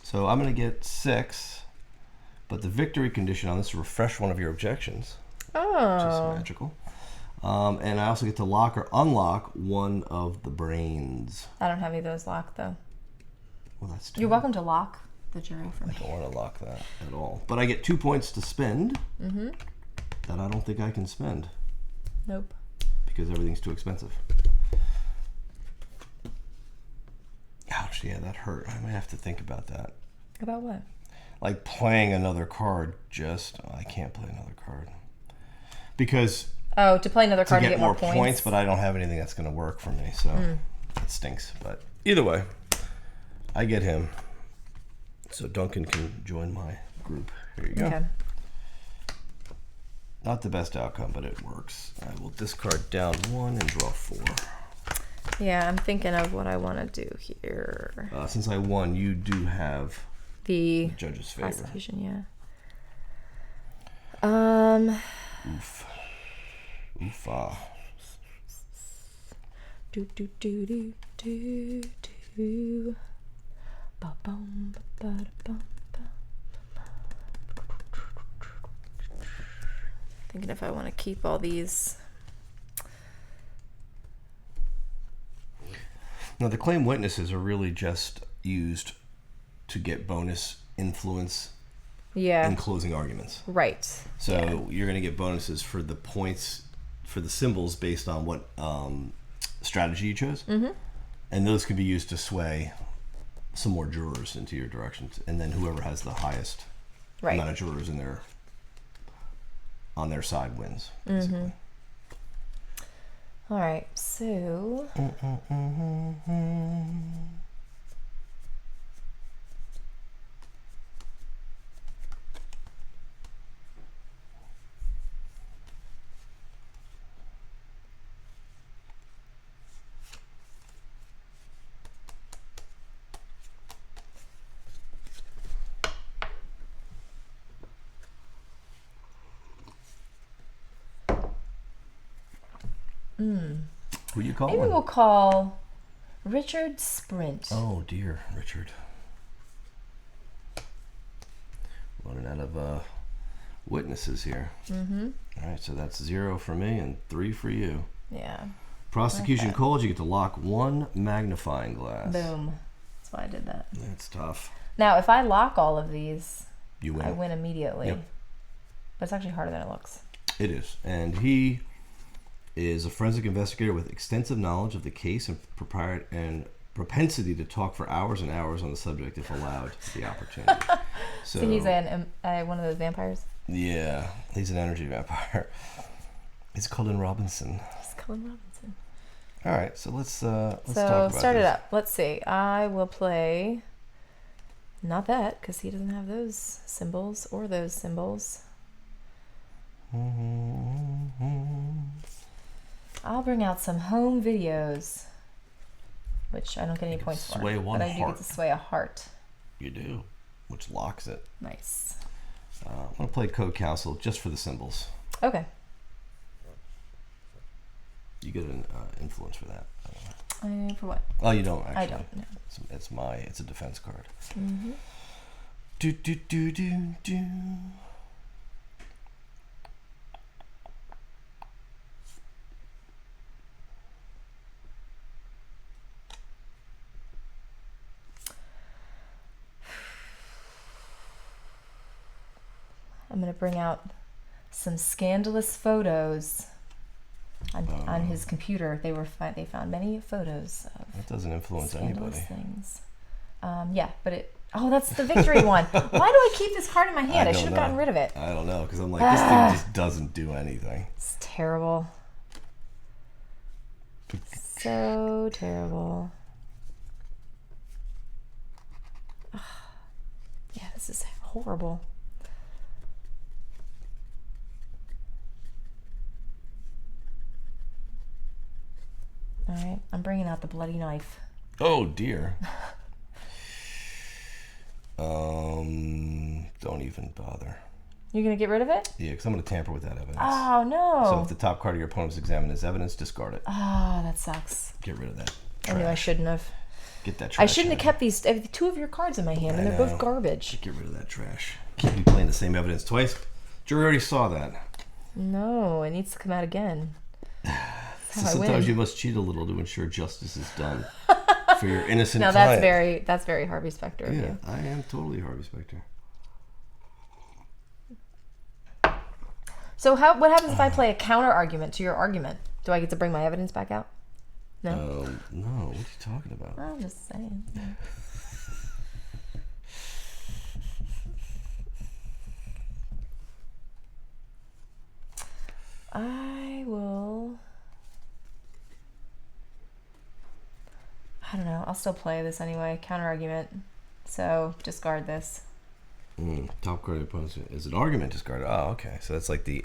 So I'm going to get 6, but the victory condition on this is refresh one of your objections. Oh. Which is magical. And I also get to lock or unlock one of the brains. I don't have any of those locked, though. Well, that's You're welcome to lock the jury for me. I don't want to lock that at all. But I get 2 points to spend that I don't think I can spend. Nope. Because everything's too expensive. Ouch, yeah, that hurt. I might have to think about that. About what? Like playing another card, I can't play another card. Because... Oh, to play another card to get more points, but I don't have anything that's going to work for me, so that stinks. But either way, I get him. So Duncan can join my group. Here you go. Okay. Not the best outcome, but it works. I will discard down 1 and draw 4. Yeah, I'm thinking of what I want to do here. Since I won, you do have the judge's favor. Prosecution, yeah. Oof. Oofa. Do do do do do do. Ba bum ba ba bum ba. Thinking if I want to keep all these. Now the claim witnesses are really just used to get bonus influence. Yeah. In closing arguments. Right. So you're going to get bonuses for the points. For the symbols based on what strategy you chose. And those can be used to sway some more jurors into your direction. And then whoever has the highest amount of jurors on their side wins, basically. All right, so... Who you call? Maybe we'll call Richard Sprint. Oh dear, Richard. Running out of witnesses here. All right, so that's 0 for me and 3 for you. Yeah. Prosecution calls. You get to lock 1 magnifying glass. Boom. That's why I did that. That's tough. Now, if I lock all of these, you win. I win immediately. Yep. But it's actually harder than it looks. It is, and he is a forensic investigator with extensive knowledge of the case and propensity to talk for hours and hours on the subject if allowed the opportunity. So he's one of those vampires? Yeah, he's an energy vampire. He's Colin Robinson. He's Colin Robinson. All right, so let's talk about start it up. Let's see. I will play not that because he doesn't have those symbols or those symbols. I'll bring out some home videos, which I don't get any points for. Sway one but I do heart. get to sway a heart. You do, which locks it. Nice. I'm going to play Code Council just for the symbols. Okay. You get an influence for that. For what? Oh, you don't actually. I don't. No. It's a defense card. Do do do do do. I'm going to bring out some scandalous photos on his computer. They found many photos of that doesn't influence scandalous anybody. Things. That's the victory one. Why do I keep this card in my hand? I should have gotten rid of it. I don't know, because I'm like, this thing just doesn't do anything. It's terrible. So terrible. Yeah, this is horrible. All right, I'm bringing out the bloody knife. Oh dear. Don't even bother. You're gonna get rid of it? Yeah, because I'm gonna tamper with that evidence. Oh no. So if the top card of your opponent is examined as evidence, discard it. Oh, that sucks. Get rid of that. I knew I shouldn't have. Get that trash. I shouldn't have kept these two of your cards in my hand, and they're both garbage. Get rid of that trash. Can't be playing the same evidence twice. Jury already saw that. No, it needs to come out again. So sometimes you must cheat a little to ensure justice is done for your innocent now client. that's very Harvey Specter of you. I am totally Harvey Specter. So what happens if I play a counter argument to your argument? Do I get to bring my evidence back out? No. No. What are you talking about? I'm just saying. I don't know. I'll still play this anyway. Counter argument. So discard this. Top card of the opponent's is an argument discarded. Oh, okay. So that's like the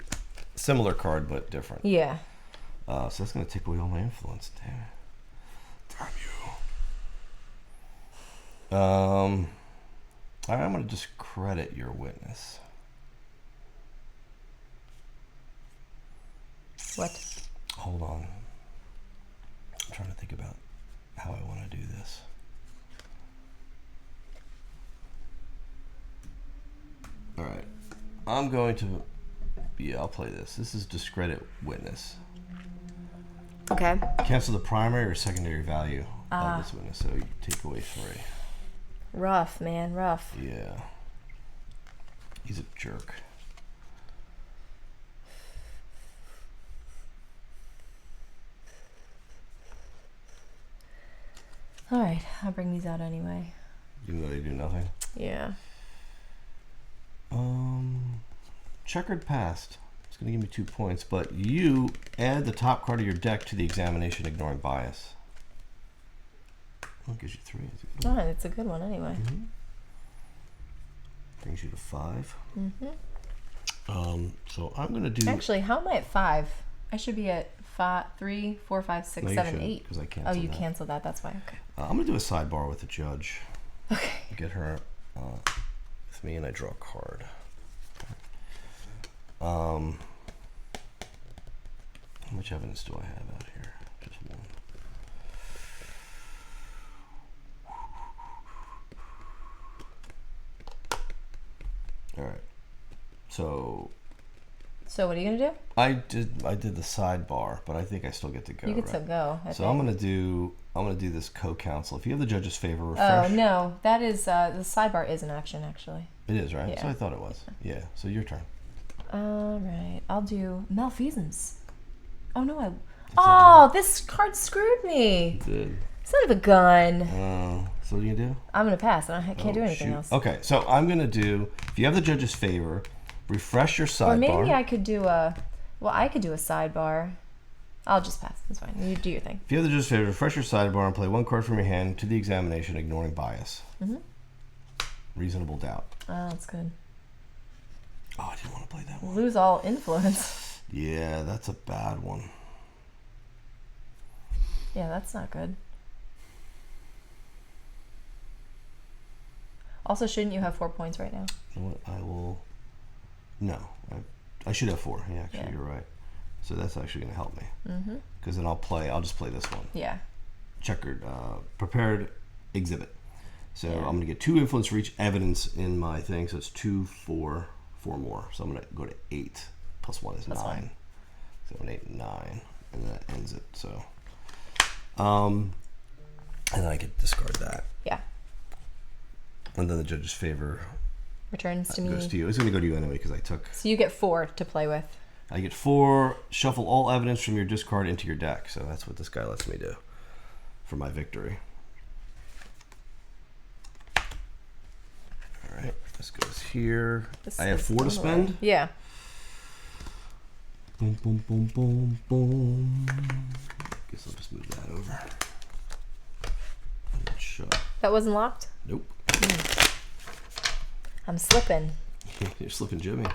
similar card but different. Yeah. So that's going to take away all my influence. Damn it. Damn you. All right, I'm going to discredit your witness. What? Hold on. I'm trying to think about how I want to do this. All right. I'm going to... Yeah, I'll play this. This is discredit witness. Okay. Cancel the primary or secondary value of this witness, so you take away 3. Rough, man. Rough. Yeah. He's a jerk. All right. I'll bring these out anyway. Even though they do nothing? Yeah. Checkered past. It's going to give me 2 points, but you add the top card of your deck to the examination, ignoring bias. Well, it gives you 3. Oh, it's a good one anyway. Mm-hmm. Brings you to 5. Mm-hmm. So I'm going to do... Actually, how am I at 5? I should be at 3, 4, 5, 6, 7, 8. Because I canceled you that. canceled that. That's why. Okay. I'm going to do a sidebar with the judge. Okay. Get her with me, and I draw a card. How much evidence do I have out here? Just one. All right. So what are you gonna do? I did the sidebar, but I think I still get to go. You get to go. I think. I'm gonna do this co-counsel. If you have the judge's favor, refresh. Oh no, that is the sidebar is an action actually. It is, right? Yeah. So I thought it was. Yeah. So your turn. All right, I'll do malfeasance. Oh no, this card screwed me. It did. Son of a gun. So what do you do? I'm gonna pass. I can't do anything else. Okay, so I'm gonna do. If you have the judge's favor, refresh your sidebar. Or maybe I could do a sidebar. I'll just pass. That's fine. You do your thing. If you have the judge's favor, refresh your sidebar and play 1 card from your hand to the examination, ignoring bias. Mm-hmm. Reasonable doubt. Oh, that's good. Oh, I didn't want to play that one. Lose all influence. Yeah, that's a bad one. Yeah, that's not good. Also, shouldn't you have 4 points right now? You know what? I will. No, I should have 4. Yeah, actually, you're right. So that's actually going to help me. Mm-hmm. Because then I'll just play this one. Yeah. Checkered, prepared exhibit. So I'm going to get 2 influence for each evidence in my thing. So it's 2, 4 more. So I'm going to go to 8. Plus 1 is 9. Fine. 7, 8, 9. And that ends it. So, and then I could discard that. Yeah. And then the judge's favor returns to me. Goes to you. It's going to go to you anyway because I took. So you get 4 to play with. I get 4. Shuffle all evidence from your discard into your deck. So that's what this guy lets me do for my victory. All right, this goes here. I have 4 to spend. Yeah. Boom, boom, boom, boom, boom. Guess I'll just move that over. And shut. That wasn't locked? Nope. I'm slipping. You're slipping Jimmy.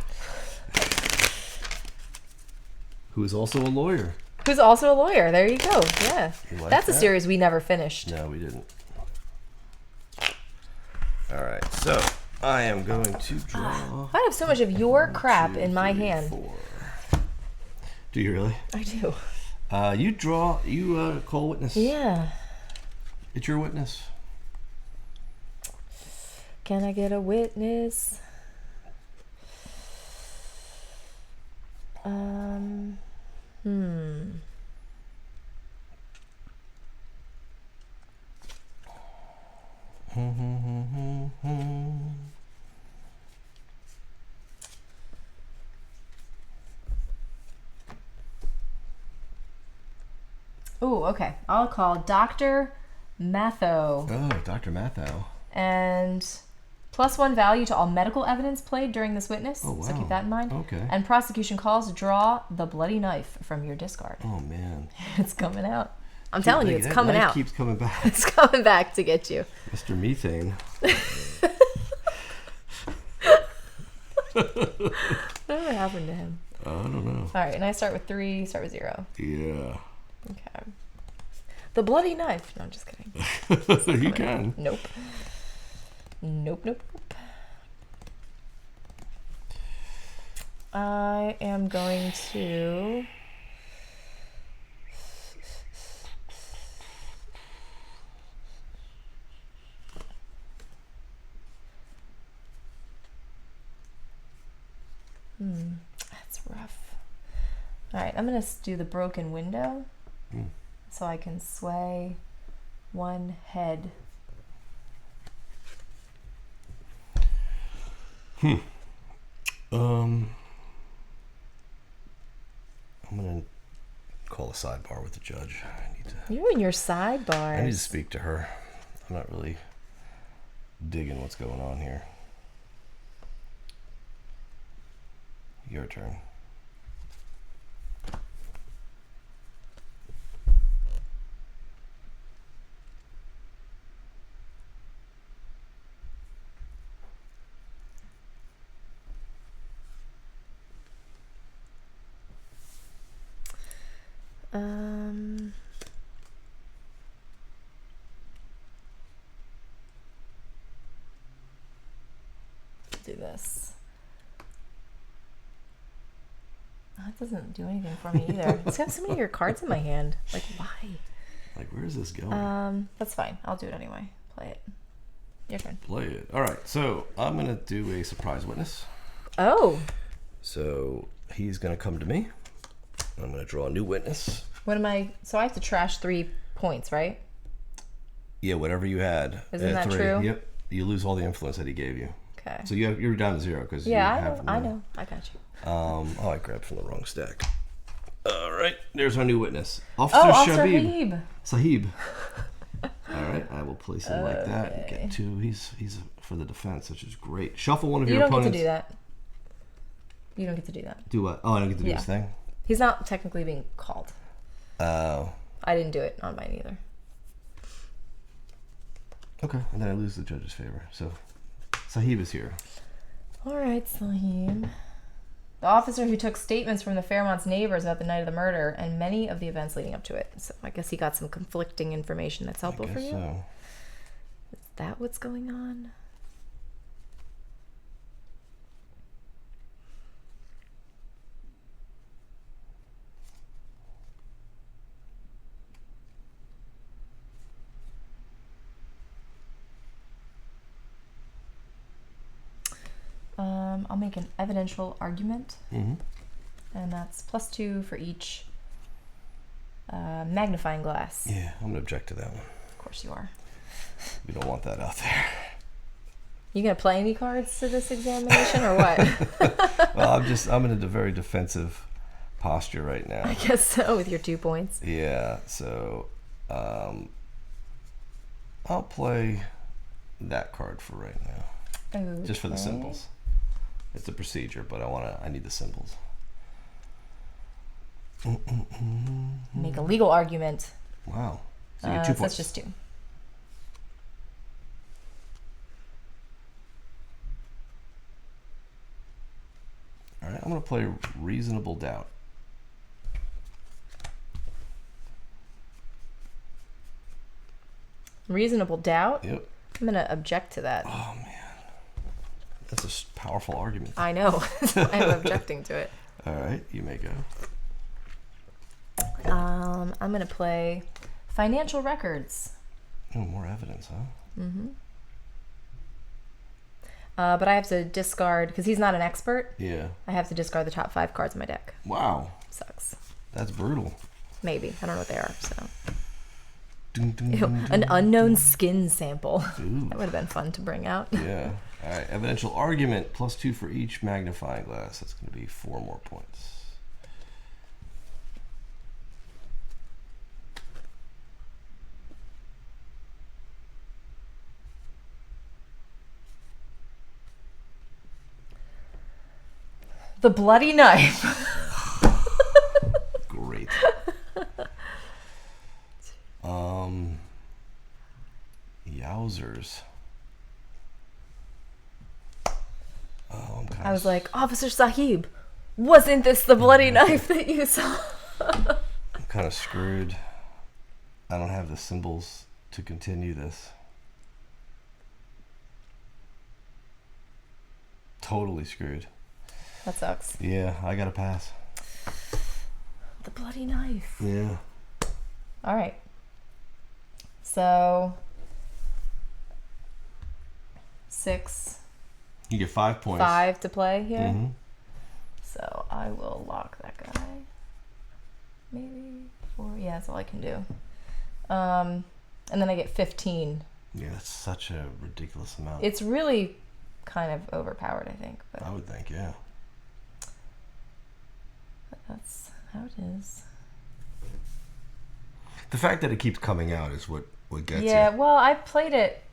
Who is also a lawyer. Who's also a lawyer. There you go. Yeah. like That's a that? series we never finished. No, we didn't. All right, so I am going to draw. I have so much of your crap 2, in my 3, hand. 4. Do you really? I do. You draw. You call witness. Yeah. It's your witness. Can I get a witness? Ooh, okay. I'll call Dr. Matho. Oh, Dr. Matho. And +1 value to all medical evidence played during this witness. Oh, wow. So keep that in mind. Okay. And prosecution calls, draw the bloody knife from your discard. Oh, man. It's coming out. I'm telling you, it's That coming knife out. keeps coming back. It's coming back to get you. Mr. Methane. Whatever happened to him? I don't know. All right, and I start with 3, start with 0. Yeah. Okay. The bloody knife. No, I'm just kidding. You can. Nope. Nope, nope, nope. I am going to... That's rough. All right, I'm going to do the broken window so I can sway one head. I'm going to call a sidebar with the judge. You and your sidebars. I need to speak to her. I'm not really digging what's going on here. Your turn. Do this. Oh, that doesn't do anything for me either. It's got so many of your cards in my hand. Like, why? Like, where is this going? That's fine. I'll do it anyway. Play it. Your turn. Play it. All right. So I'm going to do a surprise witness. Oh. So he's going to come to me. I'm going to draw a new witness. What am I? So I have to trash 3 points, right? Yeah, whatever you had. Isn't that 3. true? Yep. You lose all the influence that he gave you. Okay. So you're down to 0 because Yeah, you have I know. I got you. Oh, I grabbed from the wrong stack. All right, there's our new witness, Officer Shabib. Habib. Sahib. All right, I will place him like that. And Okay. get 2. He's for the defense, which is great. Shuffle one of You your don't opponents. get to do that. You don't get to do that. Do what? Oh, I don't get to do Yeah. this thing. He's not technically being called. Oh. I didn't do it on mine either. Okay, and then I lose the judge's favor. So Sahib is here. All right, Sahim. The officer who took statements from the Fairmont's neighbors about the night of the murder and many of the events leading up to it. So I guess he got some conflicting information that's helpful for you. So. Is that what's going on? I'll make an evidential argument, and that's +2 for each magnifying glass. Yeah, I'm gonna object to that one. Of course you are. We don't want that out there. You gonna play any cards to this examination or what? Well, I'm in a very defensive posture right now. I guess so, with your 2 points. Yeah, so I'll play that card for right now, Okay. just for the symbols. It's a procedure, but I need the symbols. Make a legal argument. Wow. So you get 2 So points. that's just 2. All right, I'm going to play reasonable doubt. Reasonable doubt? Yep. I'm going to object to that. Oh, man. That's a powerful argument. I know. I'm objecting to it. All right, you may go. I'm going to play financial records. Oh, more evidence, huh? Mm-hmm. But I have to discard, because he's not an expert. Yeah. I have to discard the top 5 cards in my deck. Wow. Sucks. That's brutal. Maybe. I don't know what they are, so. Dun, dun, Ew, dun, dun, an unknown skin sample. Ooh. That would have been fun to bring out. Yeah. All right. Evidential argument +2 for each magnifying glass. That's going to be 4 more points. The bloody knife. Great. Yowzers. Oh, I was like, Officer Sahib, wasn't this the bloody knife that you saw? I'm kind of screwed. I don't have the symbols to continue this. Totally screwed. That sucks. Yeah, I gotta pass. The bloody knife. Yeah. All right. So 6. You get 5 points. 5 to play here. Mm-hmm. So I will lock that guy. Maybe 4. Yeah, that's all I can do. And then I get 15. Yeah, that's such a ridiculous amount. It's really kind of overpowered, I think. But I would think, yeah. that's how it is. The fact that it keeps coming out is what gets Yeah, you. well, I played it.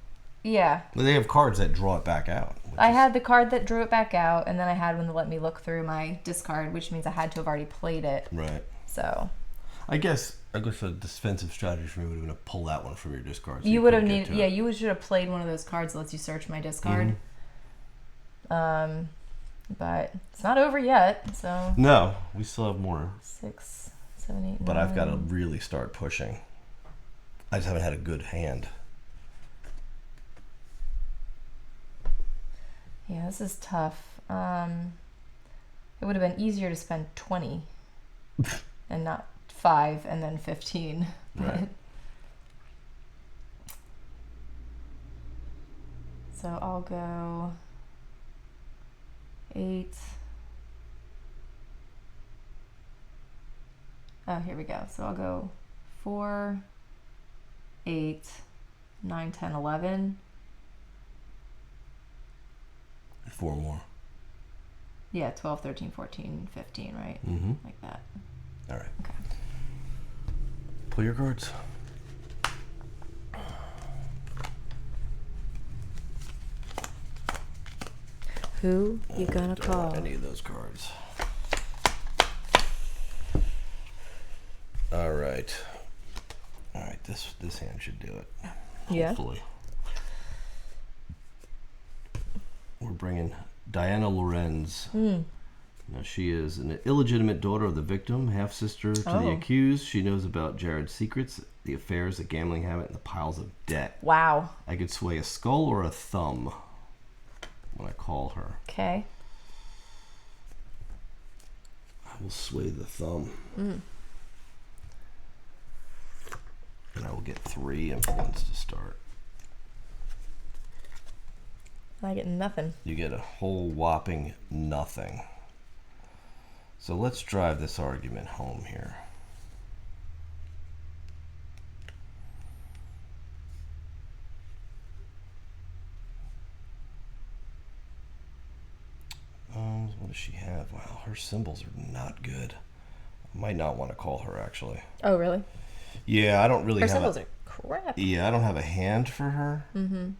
Yeah. Well, they have cards that draw it back out. I had the card that drew it back out, and then I had one that let me look through my discard, which means I had to have already played it. Right. So. I guess a defensive strategy for me would have been to pull that one from your discard. So you would have couldn't needed, get to it. you should have played one of those cards that lets you search my discard. Mm-hmm. But it's not over yet, so. No, we still have more. 6, 7, 8, 9. But I've got to really start pushing. I just haven't had a good hand. Yeah, this is tough. It would have been easier to spend 20 and not 5 and then 15. Right. So I'll go 8. Oh, here we go. So I'll go 4, 8, 9, 10, 11. 4 more. Yeah, 12, 13, 14, 15, right? Mm-hmm. Like that. All right. Okay. Pull your cards. Who you gonna Don't call? want any of those cards. All right. All right. This hand should do it. Yeah. Hopefully. We're bringing Diana Lorenz. Now, she is an illegitimate daughter of the victim, half-sister to the accused. She knows about Jared's secrets, the affairs, the gambling habit, and the piles of debt. Wow. I could sway a skull or a thumb when I call her. Okay. I will sway the thumb. And I will get 3 influence to start. I get nothing. You get a whole whopping nothing. So let's drive this argument home here. What does she have? Wow, her symbols are not good. I might not want to call her, actually. Oh, really? Yeah, I don't really Her have symbols are crap. Yeah, I don't have a hand for her. Mm-hmm.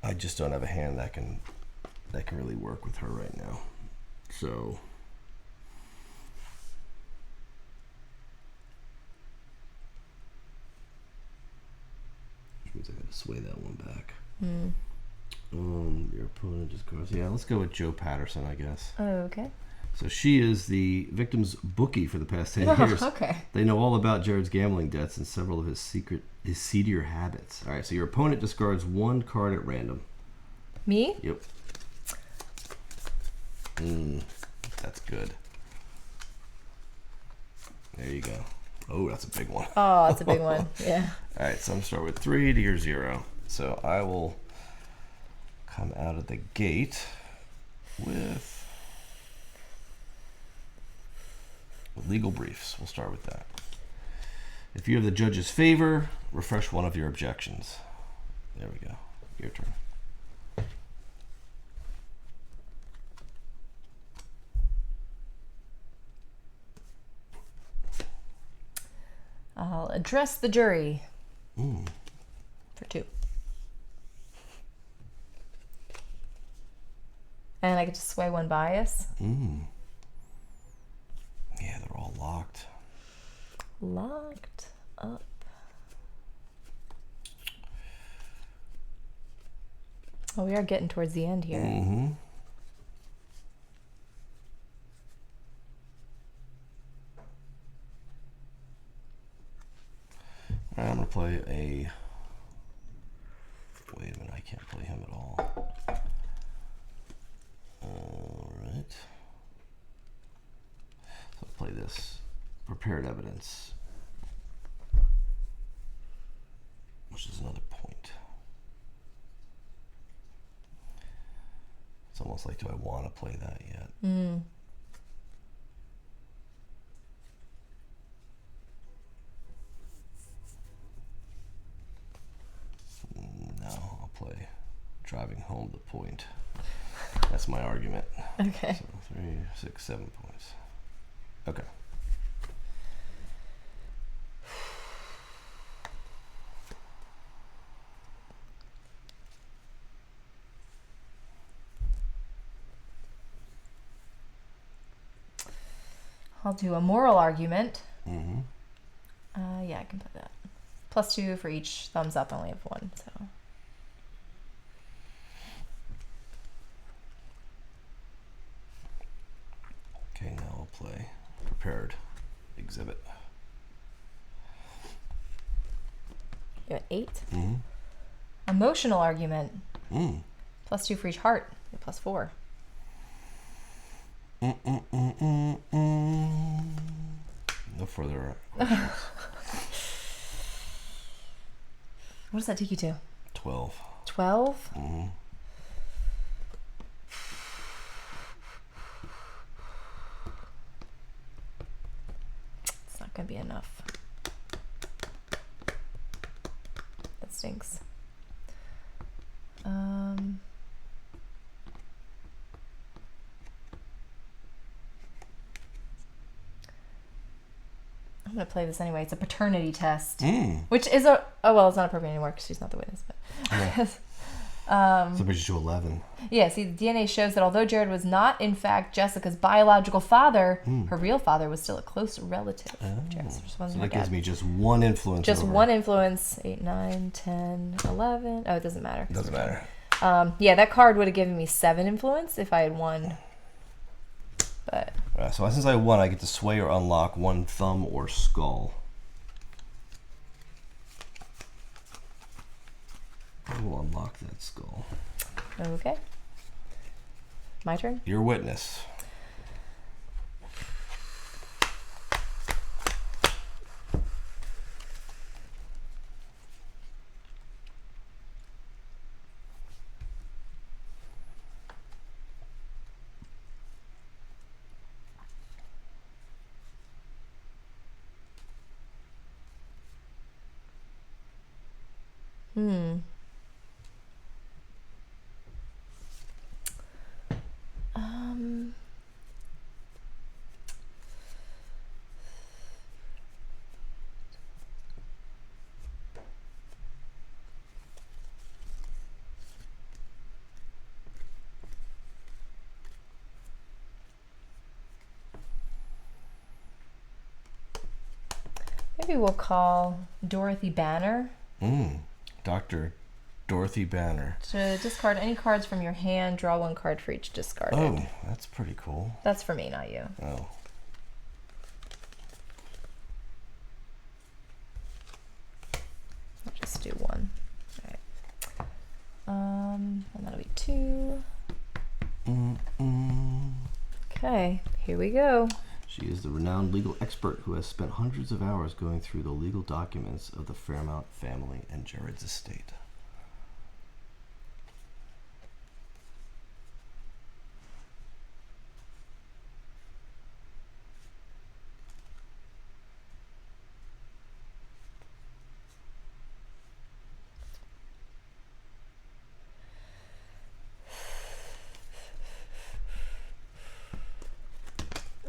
I just don't have a hand that can really work with her right now. So which means I gotta sway that one back. Mm. Your opponent just goes. Yeah, let's go with Joe Patterson, I guess. Oh, okay. So she is the victim's bookie for the past 10 years. Okay. They know all about Jared's gambling debts and several of his seedier habits. All right, so your opponent discards one card at random. Me? Yep. That's good. There you go. Oh, that's a big one. Oh, that's a big one. Yeah. All right, so I'm going to start with 3 to your 0. So I will come out of the gate with legal briefs. We'll start with that. If you have the judge's favor, refresh one of your objections. There we go. Your turn. I'll address the jury for 2. And I get to sway one bias. Yeah, they're all locked. Locked up. Oh, we are getting towards the end here. I'm going to play a... Wait a minute, I can't play him at all. All right. So I'll play this. Prepared evidence. Which is another point. It's almost like, do I want to play that yet? No, I'll play driving home the point. That's my argument. Okay. So 3, 6, 7 points. Okay. I'll do a moral argument. Mm-hmm. Yeah, I can play that. +2 for each thumbs up. I only have 1, so. Okay, now I'll play prepared exhibit. You're at 8. Mm-hmm. Emotional argument. Mm. +2 for each heart. You're +4. No further questions. What does that take you to? 12. 12? Mm-hmm. It's not going to be enough. That stinks. I'm going to play this anyway. It's a paternity test, which is a... Oh, well, it's not appropriate anymore because she's not the witness. But Yeah. So it brings you to 11. Yeah, see, the DNA shows that although Jared was not, in fact, Jessica's biological father, her real father was still a close relative of Jared's. So that gives me just one influence. Just over. one influence. 8, 9, 10, 11. Oh, it doesn't matter. Doesn't matter. Yeah, that card would have given me 7 influence if I had won. But... So since I won, I get to sway or unlock one thumb or skull. I will unlock that skull. Okay. My turn? Your witness. Maybe we'll call Dorothy Banner. Dr. Dorothy Banner. To discard any cards from your hand, draw one card for each discarded. Oh, that's pretty cool. That's for me, not you. Oh. I'll just do one. All right. And that'll be 2. Okay, here we go. She is the renowned legal expert who has spent hundreds of hours going through the legal documents of the Fairmont family and Jared's estate.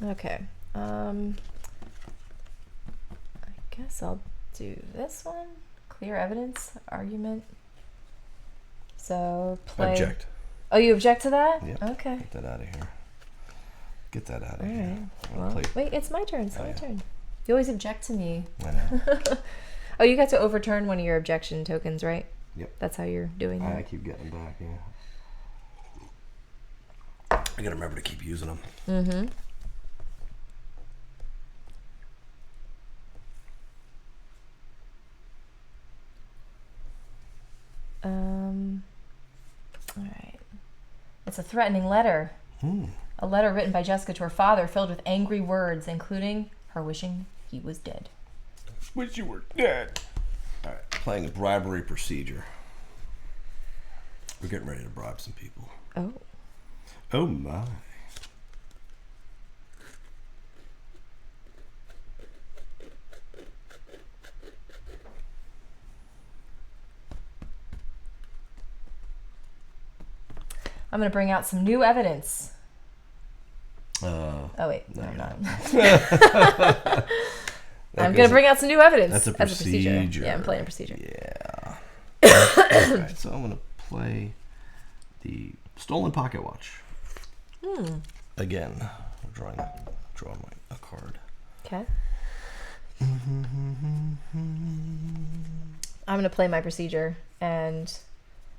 Okay. I guess I'll do this one. Clear evidence argument. So play. Object. Oh, you object to that? Yep. Okay. Get that out of here. Get that out of All here. right. Well, wait, it's my turn. It's my turn. You always object to me. I know. Oh, you got to overturn one of your objection tokens, right? Yep. That's how you're doing that. I keep getting them back, yeah. I gotta remember to keep using them. Mm-hmm. All right. It's a threatening letter. A letter written by Jessica to her father filled with angry words, including her wishing he was dead. Wish you were dead. All right, playing a bribery procedure. We're getting ready to bribe some people. Oh. Oh my. I'm going to bring out some new evidence. Oh, wait. No, I'm not. I'm going to bring out some new evidence. That's a procedure. Yeah, I'm playing a procedure. Yeah. All right, so I'm going to play the stolen pocket watch. Again, I'm drawing a card. Okay. I'm going to play my procedure, and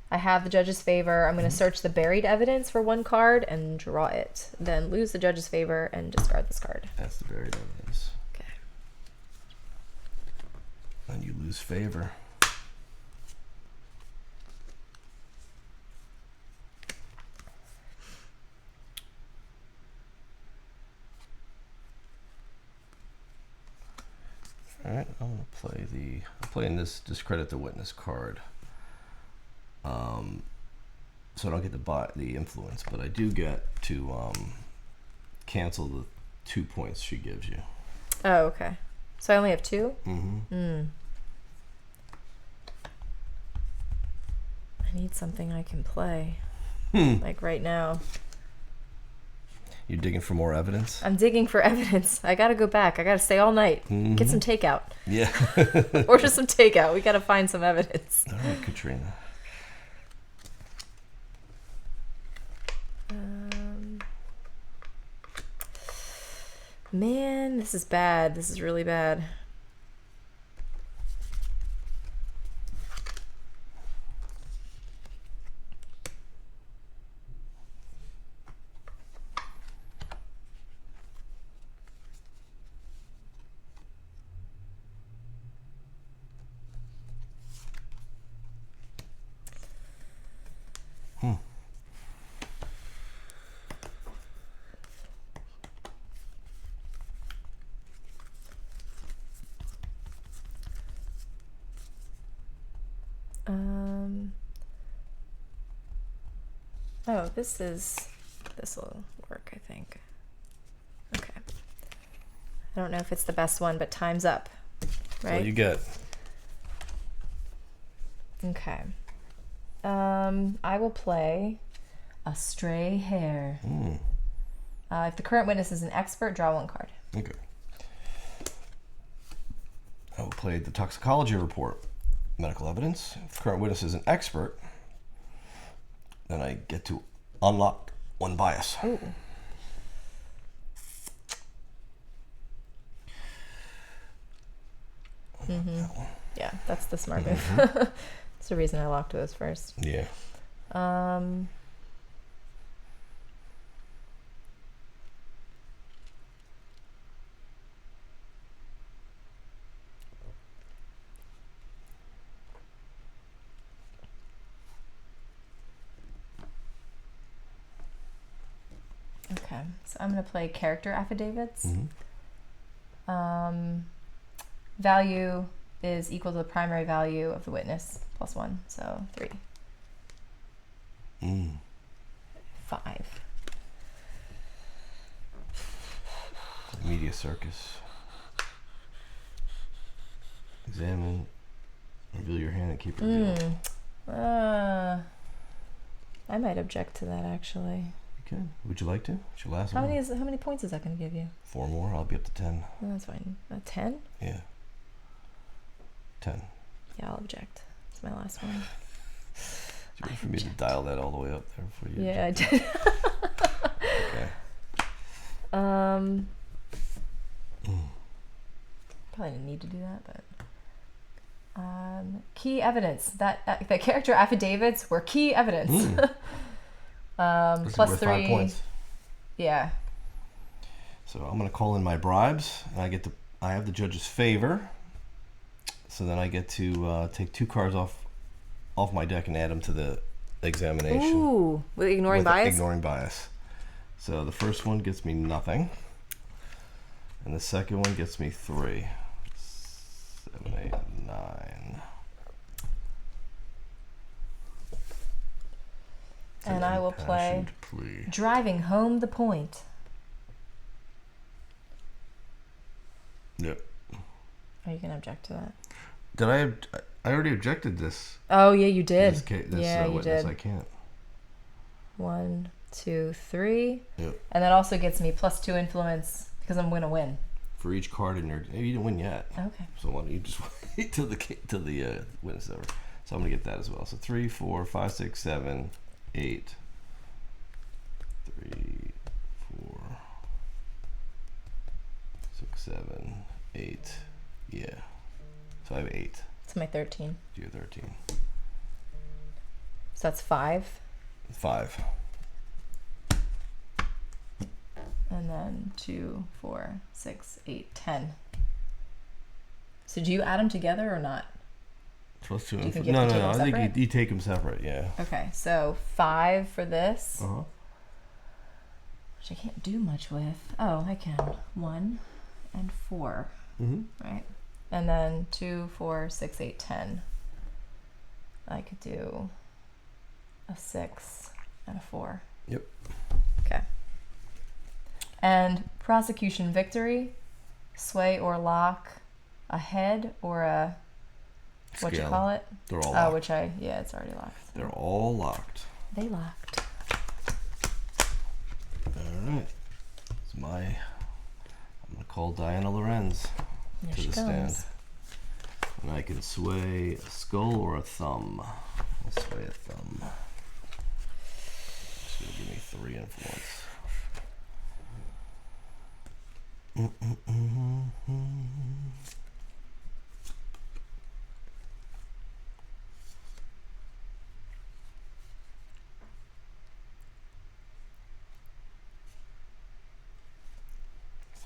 I have the judge's favor. I'm going to search the buried evidence for one card and draw it. Then lose the judge's favor and discard this card. That's the buried evidence. Okay. And you lose favor. All right, I'm going to play I'm playing this discredit the witness card. So I don't get the influence, but I do get to cancel the 2 points she gives you. Oh, okay. So I only have 2? Mm-hmm. I need something I can play. Like right now. You're digging for more evidence? I'm digging for evidence. I gotta go back. I gotta stay all night. Get some takeout. Yeah. Order some takeout. We gotta find some evidence. All right, Katrina. Man, this is bad. This is really bad. Oh, this will work, I think. Okay. I don't know if it's the best one, but time's up, right? What you get? Okay. I will play a stray hair. If the current witness is an expert, draw one card. Okay. I will play the toxicology report. Medical evidence. If the current witness is an expert, then I get to unlock one bias. Ooh. Yeah, that's the smart move. That's the reason I locked those first. Yeah. Okay, so I'm going to play character affidavits. Value is equal to the primary value of the witness plus 1, so 3. 5. Media circus. Examine. Reveal your hand and keep revealed. I might object to that, actually. Okay. Would you like to? It's your last How one. many points is that going to give you? 4 more. I'll be up to 10. Oh, that's fine. 10? Yeah. 10. Yeah, I'll object. It's my last one. Did you wait for me to dial that all the way up there for you? Yeah, I did. Okay. Probably didn't need to do that, but key evidence. That the character affidavits were key evidence. Plus 3. 5 points. Yeah. So I'm going to call in my bribes, and I have the judge's favor. So then I get to take 2 cards off my deck and add them to the examination. Ooh, with ignoring bias? Ignoring bias. So the first one gets me nothing. And the second one gets me 3. 7, 8, 9. And I will play driving home the point. Yep. Are you going to object to that? Did I already objected this. Oh, yeah, you did. This you witness, did. I can't. 1, 2, 3. Yep. And that also gets me plus 2 influence because I'm going to win. For each card in your... You didn't win yet. Okay. So why don't you just wait till the witness is over. So I'm going to get that as well. So 3, 4, 5, 6, 7, 8. 3, 4, 6, 7, 8. Yeah. So I have 8. It's my 13. You're 13. So that's 5. 5. And then 2, 4, 6, 8, 10. So do you add them together or not? Plus 2. Do you think you have to take them I think separate? you take them separate, yeah. Okay, so 5 for this. Uh-huh. Which I can't do much with. Oh, I can. 1 and 4. Right? And then 2, 4, 6, 8, 10. I could do a 6 and a 4. Yep. Okay. And prosecution victory, sway or lock, a head or a, what you Scale. call it? They're all locked. It's already locked. They're all locked. They locked. All right. I'm going to call Diana Lorenz There to she the stand. comes. And I can sway a skull or a thumb. I'll sway a thumb. It's going to give me 3 influence.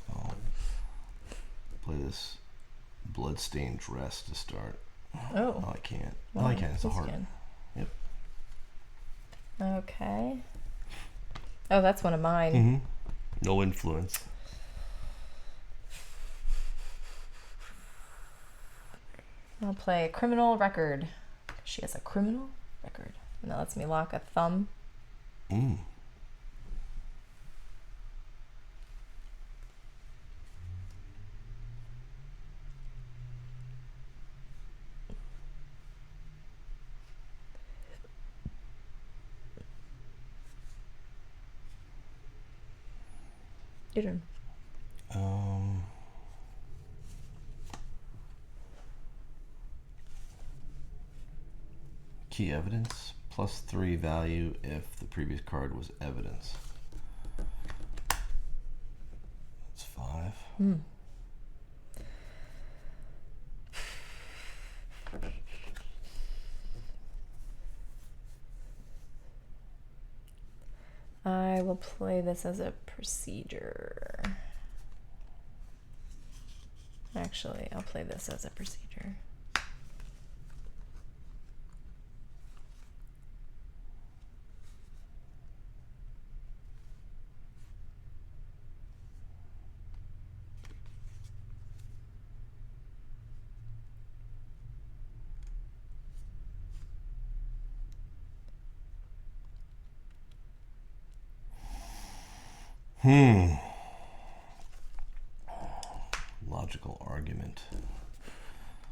So, play this bloodstained dress to start. Oh. I can't. Well, I can. It's a yes, you heart. can. Yep. Okay. Oh, that's one of mine. No influence. I'll play a criminal record. She has a criminal record. And that lets me lock a thumb. Your turn. Key evidence, plus 3 value if the previous card was evidence. That's 5. will play this as a procedure. Actually, I'll play this as a procedure. Logical argument.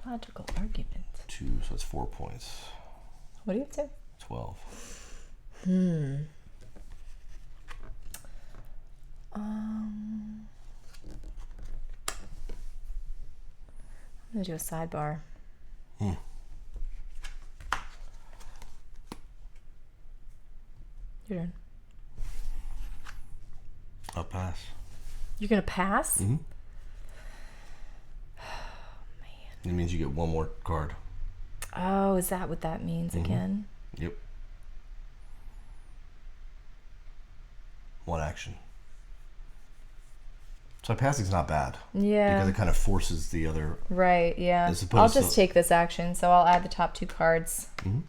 Logical argument. 2, so it's 4 points. What do you have to? 12. I'm gonna do a sidebar. Your turn. I'll pass. You're gonna pass? Mm-hmm. It means you get one more card. Oh, is that what that means again? Yep. One action. So passing's not bad. Yeah. Because it kind of forces the other. Right, yeah. I'll just take this action, so I'll add the top 2 cards. We'll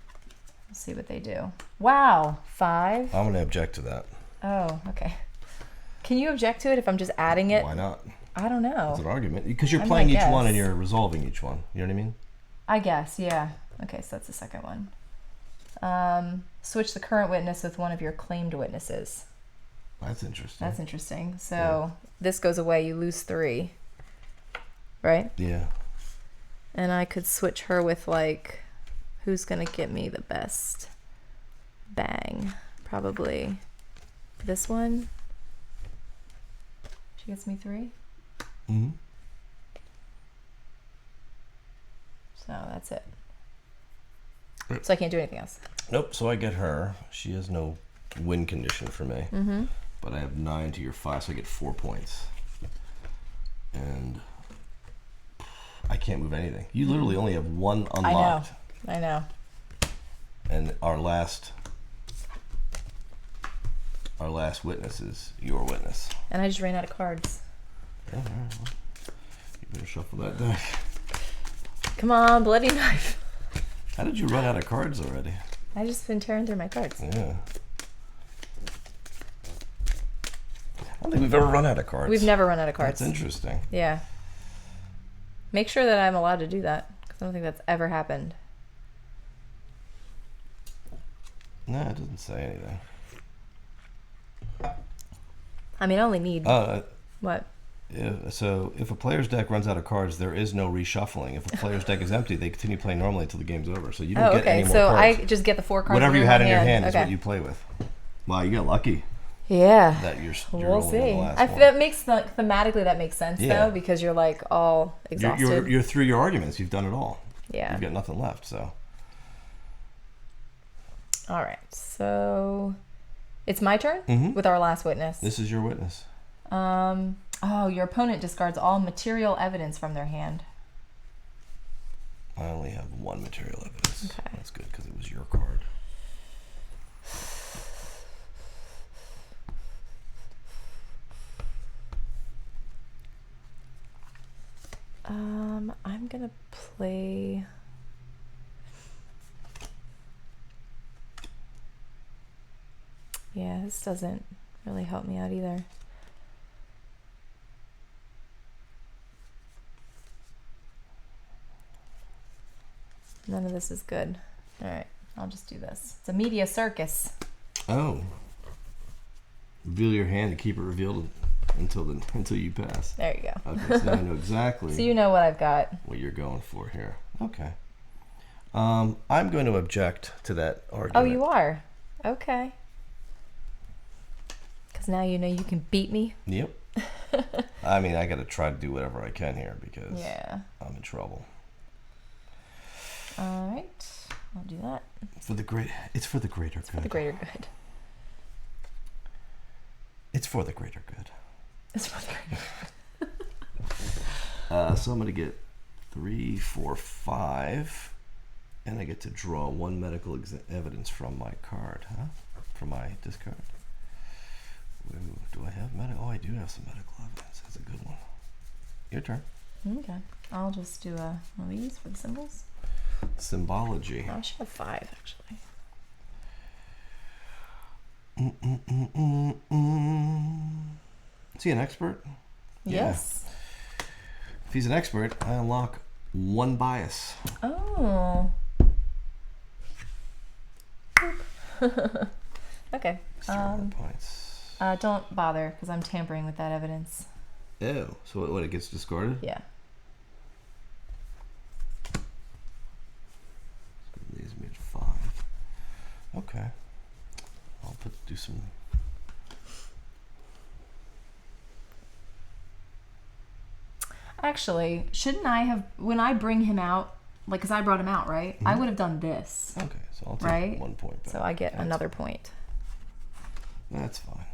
see what they do. Wow, 5? I'm going to object to that. Oh, okay. Can you object to it if I'm just adding it? Why not? I don't know. It's an argument. Because you're playing each one and you're resolving each one. You know what I mean? I guess, yeah. Okay, so that's the second one. Switch the current witness with one of your claimed witnesses. That's interesting. That's interesting. So this goes away, you lose 3. Right? Yeah. And I could switch her with, like, who's going to get me the best bang? Probably this one. She gets me 3. Mm-hmm. So that's it. Yep. So I can't do anything else. Nope. So I get her. She has no win condition for me. Mm-hmm. But I have 9 to your 5, so I get 4 points. And I can't move anything. You literally only have one unlocked. I know. And our last witness is your witness. And I just ran out of cards. Yeah, all right, well, you better shuffle that deck. Come on, bloody knife. How did you run out of cards already? I just been tearing through my cards. Yeah. I don't think we've ever run out of cards. We've never run out of cards. That's interesting. Yeah. Make sure that I'm allowed to do that, because I don't think that's ever happened. No, it doesn't say anything. I mean, I only need... what? Yeah, so if a player's deck runs out of cards, there is no reshuffling. If a player's deck is empty, they continue playing normally until the game's over. So you don't get any more so cards. I just get the 4 cards. Whatever you had in your hand is okay. what you play with. Wow, you got lucky. Yeah. That you're we'll only see. on the last one. That makes thematically that makes sense though, because you're like all exhausted. You're through your arguments. You've done it all. Yeah. You've got nothing left. So. All right. So it's my turn with our last witness. This is your witness. Oh, your opponent discards all material evidence from their hand. I only have 1 material evidence. Okay. That's good because it was your card. I'm gonna play. Yeah, this doesn't really help me out either. None of this is good. All right, I'll just do this. It's a media circus. Oh. Reveal your hand and keep it revealed until you pass. There you go. Okay, so now I know exactly. So you know what I've got. What you're going for here. Okay. I'm going to object to that argument. Oh, you are? Okay. Because now you know you can beat me. Yep. I mean, I got to try to do whatever I can here because I'm in trouble. All right, I'll do that. It's for the greater good. For the greater good. It's for the greater good. It's for the greater good. So I'm going to get 3, 4, 5, and I get to draw 1 medical evidence from my card, from my discard. Do I have medical? Oh, I do have some medical evidence. That's a good one. Your turn. Okay. I'll just do one of these for the symbols. Symbology. I should have 5, actually. Is he an expert? Yes. Yeah. If he's an expert, I unlock 1 bias. Oh. Okay. 0 points. Don't bother, because I'm tampering with that evidence. Ew. So what, it gets discarded? Yeah. Leaves me at 5. Okay. I'll do some. Actually, shouldn't I have, when I bring him out, like, because I brought him out, right? I would have done this. Okay, so I'll take 1 point back. So I get another point. That's fine.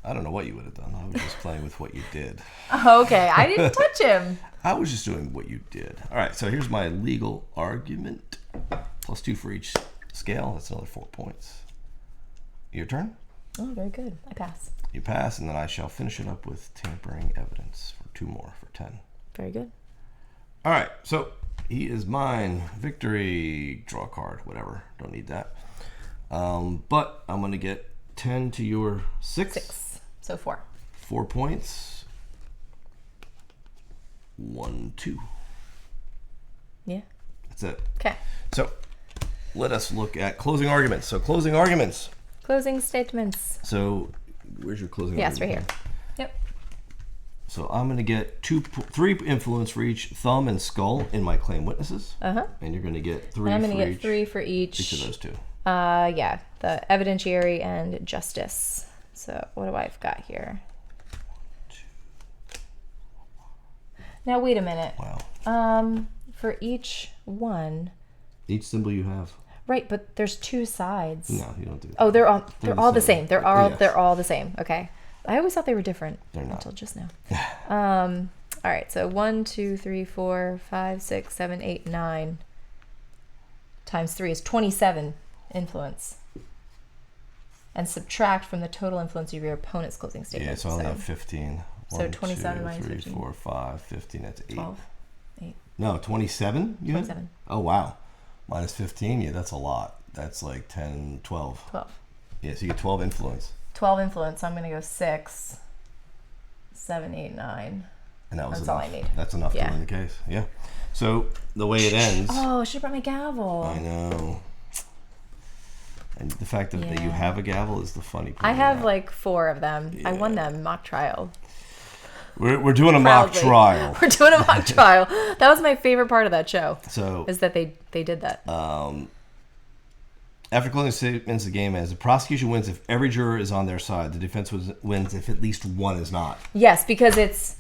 I don't know what you would have done. I was just playing with what you did. Okay, I didn't touch him. I was just doing what you did. All right, so here's my legal argument. +2 for each scale. That's another 4 points. Your turn. Oh, very good. I pass. You pass, and then I shall finish it up with tampering evidence for 2 more for 10. Very good. All right, so he is mine. Victory. Draw a card. Whatever. Don't need that. But I'm going to get 10 to your 6. 6. So 4. 4 points. 1, 2. Yeah. That's it. Okay. So let us look at closing arguments. So closing arguments. Closing statements. So where's your closing Yes, right argument? here. Yep. So I'm going to get 3 influence for each thumb and skull in my claim witnesses. Uh-huh. And you're going to get 3 I'm for going to get each. 3 for each. Each of those 2. Yeah. The evidentiary and justice. So what do I've got here? Now wait a minute. Wow. For each one. Each symbol you have. Right, but there's 2 sides. No, you don't do that. Oh, they're all the same. They're Yes. all the same. Okay. I always thought they were different. They're not. Until just now. All right. So 1, 2, 3, 4, 5, 6, 7, 8, 9 times 3 is 27 influence. And subtract from the total influence of your opponent's closing statement. Yeah, so I only have 15. So 27 minus 3, 15. 4, 5, 15. That's 8. 12. 8. No, 27? You 27. Had? Oh, wow. Minus 15? Yeah, that's a lot. That's like 10, 12. 12. Yeah, so you get 12 influence. 12 influence. So I'm going to go 6, 7, 8, 9. And that was That's enough. all I need. That's enough Yeah. to win the case. Yeah. So the way it ends. Oh, I should have brought my gavel. I know. And the fact that you have a gavel is the funny part. I have like 4 of them. Yeah. I won them mock trial. We're doing a Proudly. mock trial. We're doing a mock trial. That was my favorite part of that show. So Is that they did that. after closing statements, the game ends. The prosecution wins if every juror is on their side. The defense wins if at least one is not. Yes, because it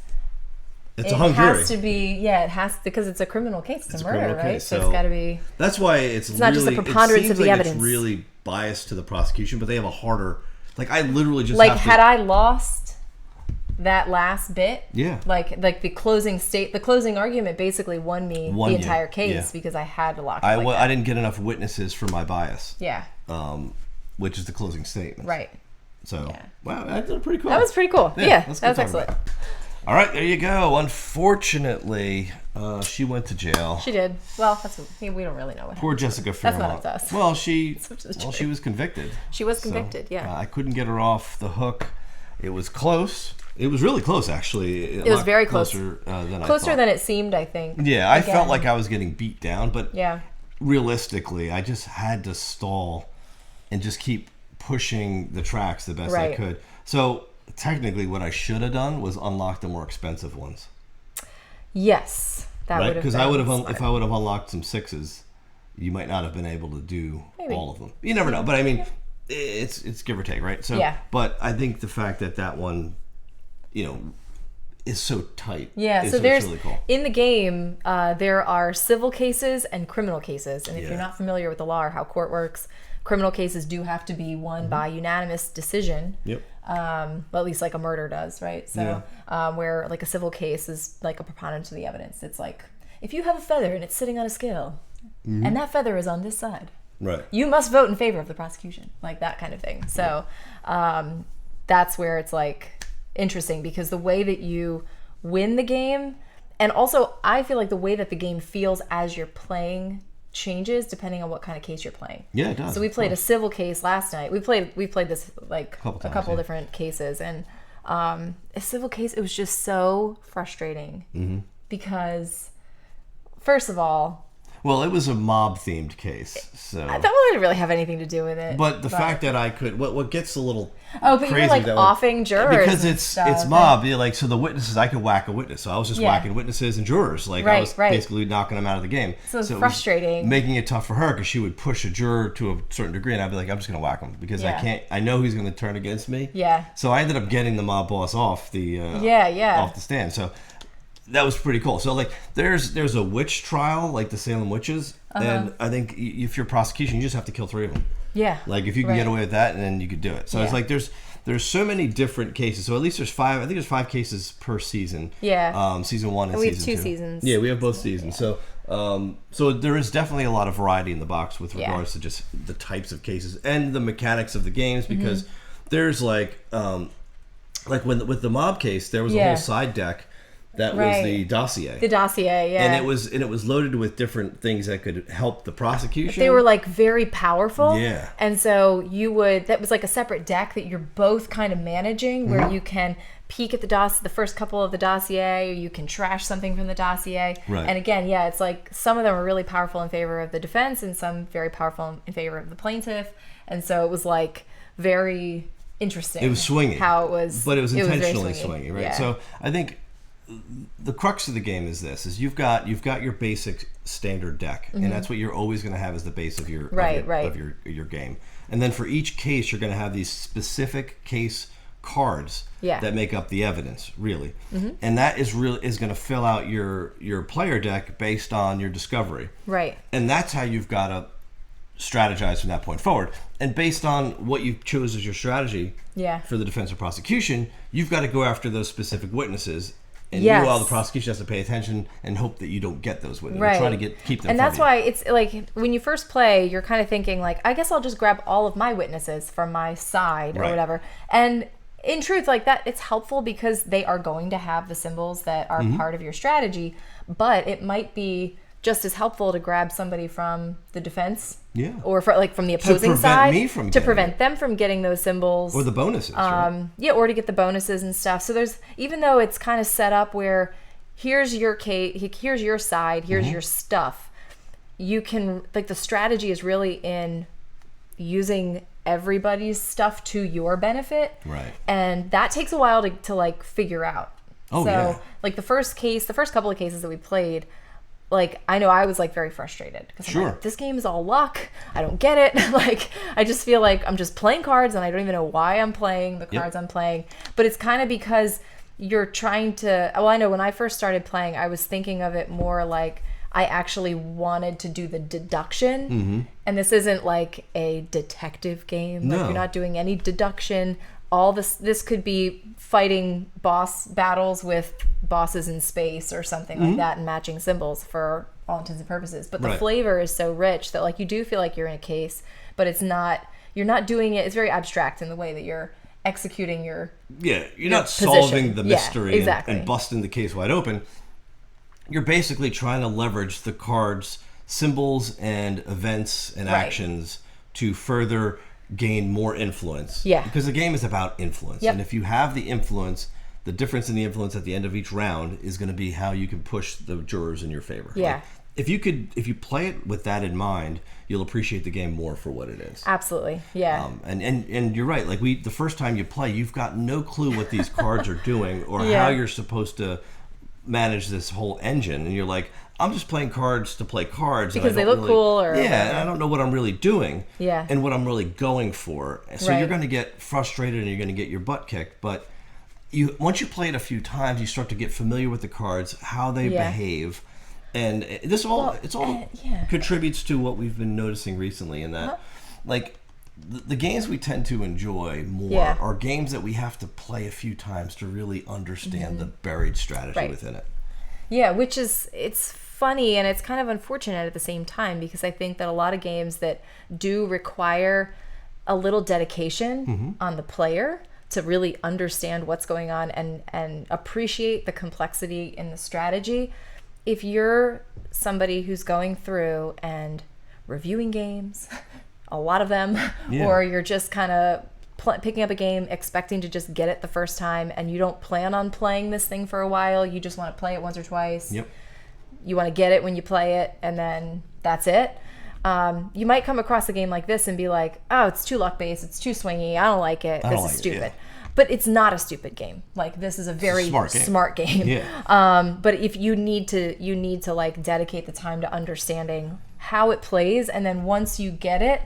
a hung jury. has to be, it has, because it's a criminal case. It's a murder, criminal right? case, So so it's got to be. That's why it's not just the preponderance of the evidence. It's really biased to the prosecution, but they have a harder. Like I literally just Like have had I lost that last bit, Yeah. like the closing argument basically won me the entire case because I had to lock. I didn't get enough witnesses for my bias. Yeah. Which is the closing statement. Right. So wow, that did pretty cool. That was pretty cool. Yeah, that was talk excellent. about it. All right, there you go. Unfortunately, she went to jail. She did. Well, we don't really know what Poor happened. Jessica Fairmont. That's not up to us. Well, she was convicted. She was convicted, yeah. I couldn't get her off the hook. It was close. It was really close, actually. It was very close. Closer than I Closer thought. than it seemed, I think. Yeah, I felt like I was getting beat down, but Yeah. realistically, I just had to stall and just keep pushing the tracks the best I Right. could. So technically, what I should have done was unlock the more expensive ones. Yes, that would have Because been I would have, smart. if I would have unlocked some 6s, you might not have been able to do Maybe. all of them. You never know, but I mean, it's give or take, right? So, Yeah. But I think the fact that one, is so tight. Yeah, is so what's there's really cool. in the game there are civil cases and criminal cases, and if you're Yeah. not familiar with the law or how court works, criminal cases do have to be won by unanimous decision. Yep. Well, at least like a murder does, right? So where like a civil case is like a preponderance of the evidence. It's like if you have a feather and it's sitting on a scale, and that feather is on this side, Right. you must vote in favor of the prosecution, like that kind of thing. So that's where it's like interesting, because the way that you win the game, and also I feel like the way that the game feels as you're playing changes depending on what kind of case you're playing. Yeah, it does. So we played a civil case last night. We played this like a couple yeah. different cases, and a civil case, it was just so frustrating because first of all, well, it was a mob-themed case, so that didn't really have anything to do with it. But the fact that I could, what gets a little but crazy, you were like offing jurors because and it's stuff, mob. You're like, so the witnesses, I could whack a witness, so I was just Yeah. whacking witnesses and jurors. Like I was basically knocking them out of the game. So it's it frustrating, was making it tough for her because she would push a juror to a certain degree, and I'd be like, I'm just gonna whack him because I know he's gonna turn against me. Yeah. So I ended up getting the mob boss off the off the stand. So that was pretty cool. So like, there's a witch trial, like the Salem witches, and I think if you're prosecution, you just have to kill 3 of them. Yeah. Like if you can get away with that, and then you could do it. So it's like there's so many different cases. So at least there's 5. I think there's 5 cases per season. Yeah. Season 1 and we have season 2. 2 seasons. Yeah, we have both seasons. So so there is definitely a lot of variety in the box with regards to just the types of cases and the mechanics of the games, because there's like with the mob case, there was a whole side deck that was the dossier. The dossier, yeah. And it was loaded with different things that could help the prosecution. They were like very powerful. Yeah. And so that was like a separate deck that you're both kind of managing, where you can peek at the first couple of the dossier, or you can trash something from the dossier. Right. And again, it's like some of them are really powerful in favor of the defense and some very powerful in favor of the plaintiff. And so it was like very interesting. It was swinging. How it was. But it was intentionally very swinging, right? Yeah. So I think the crux of the game is this: you've got your basic standard deck, and that's what you're always going to have as the base of your your game. And then for each case, you're going to have these specific case cards that make up the evidence, really. And that is going to fill out your player deck based on your discovery. Right. And that's how you've got to strategize from that point forward. And based on what you chose as your strategy for the defense or prosecution, you've got to go after those specific witnesses. And meanwhile, the prosecution has to pay attention and hope that you don't get those witnesses. Right. Try to keep them. And that's why it's like when you first play, you're kind of thinking like, I guess I'll just grab all of my witnesses from my side or whatever. And in truth, like that, it's helpful because they are going to have the symbols that are part of your strategy. But it might be just as helpful to grab somebody from the defense, or from the opposing side, to prevent them from getting those symbols, or the bonuses, or to get the bonuses and stuff. So there's, even though it's kind of set up where here's your case, here's your side, here's your stuff, you can, like, the strategy is really in using everybody's stuff to your benefit, right? And that takes a while to like figure out. Like the first couple of cases that we played, like, I know I was like very frustrated because I'm like, this game is all luck. I don't get it. Like, I just feel like I'm just playing cards and I don't even know why I'm playing the cards I'm playing. But it's kind of because you're trying to, I know when I first started playing, I was thinking of it more like I actually wanted to do the deduction. And this isn't like a detective game. Like, you're not doing any deduction. All this could be fighting boss battles with bosses in space or something like that, and matching symbols for all intents and purposes. But the flavor is so rich that, like, you do feel like you're in a case, but you're not doing it. It's very abstract in the way that you're executing your you're not position. solving the mystery exactly. and busting the case wide open. You're basically trying to leverage the cards, symbols and events and actions to further gain more influence. Because the game is about influence. And if you have the influence, the difference in the influence at the end of each round is going to be how you can push the jurors in your favor. Like, if you play it with that in mind, you'll appreciate the game more for what it is. Absolutely. And you're right. Like, the first time you play, you've got no clue what these cards are doing or how you're supposed to manage this whole engine, and you're like, I'm just playing cards to play cards because they look cool, or and I don't know what I'm really doing, and what I'm really going for. So you're going to get frustrated and you're going to get your butt kicked. But once you play it a few times, you start to get familiar with the cards, how they behave, and this all contributes to what we've been noticing recently. In that, like, the games we tend to enjoy more are games that we have to play a few times to really understand the buried strategy within it. Yeah, which is, it's funny and it's kind of unfortunate at the same time, because I think that a lot of games that do require a little dedication on the player to really understand what's going on and appreciate the complexity in the strategy. If you're somebody who's going through and reviewing games, a lot of them, or you're just kind of picking up a game expecting to just get it the first time, and you don't plan on playing this thing for a while, you just want to play it once or twice. Yep. You want to get it when you play it, and then that's it. You might come across a game like this and be like, oh, it's too luck-based, it's too swingy, I don't like it, this is stupid. But it's not a stupid game. Like, this is a very smart game. Yeah. But if you need to like dedicate the time to understanding how it plays, and then once you get it,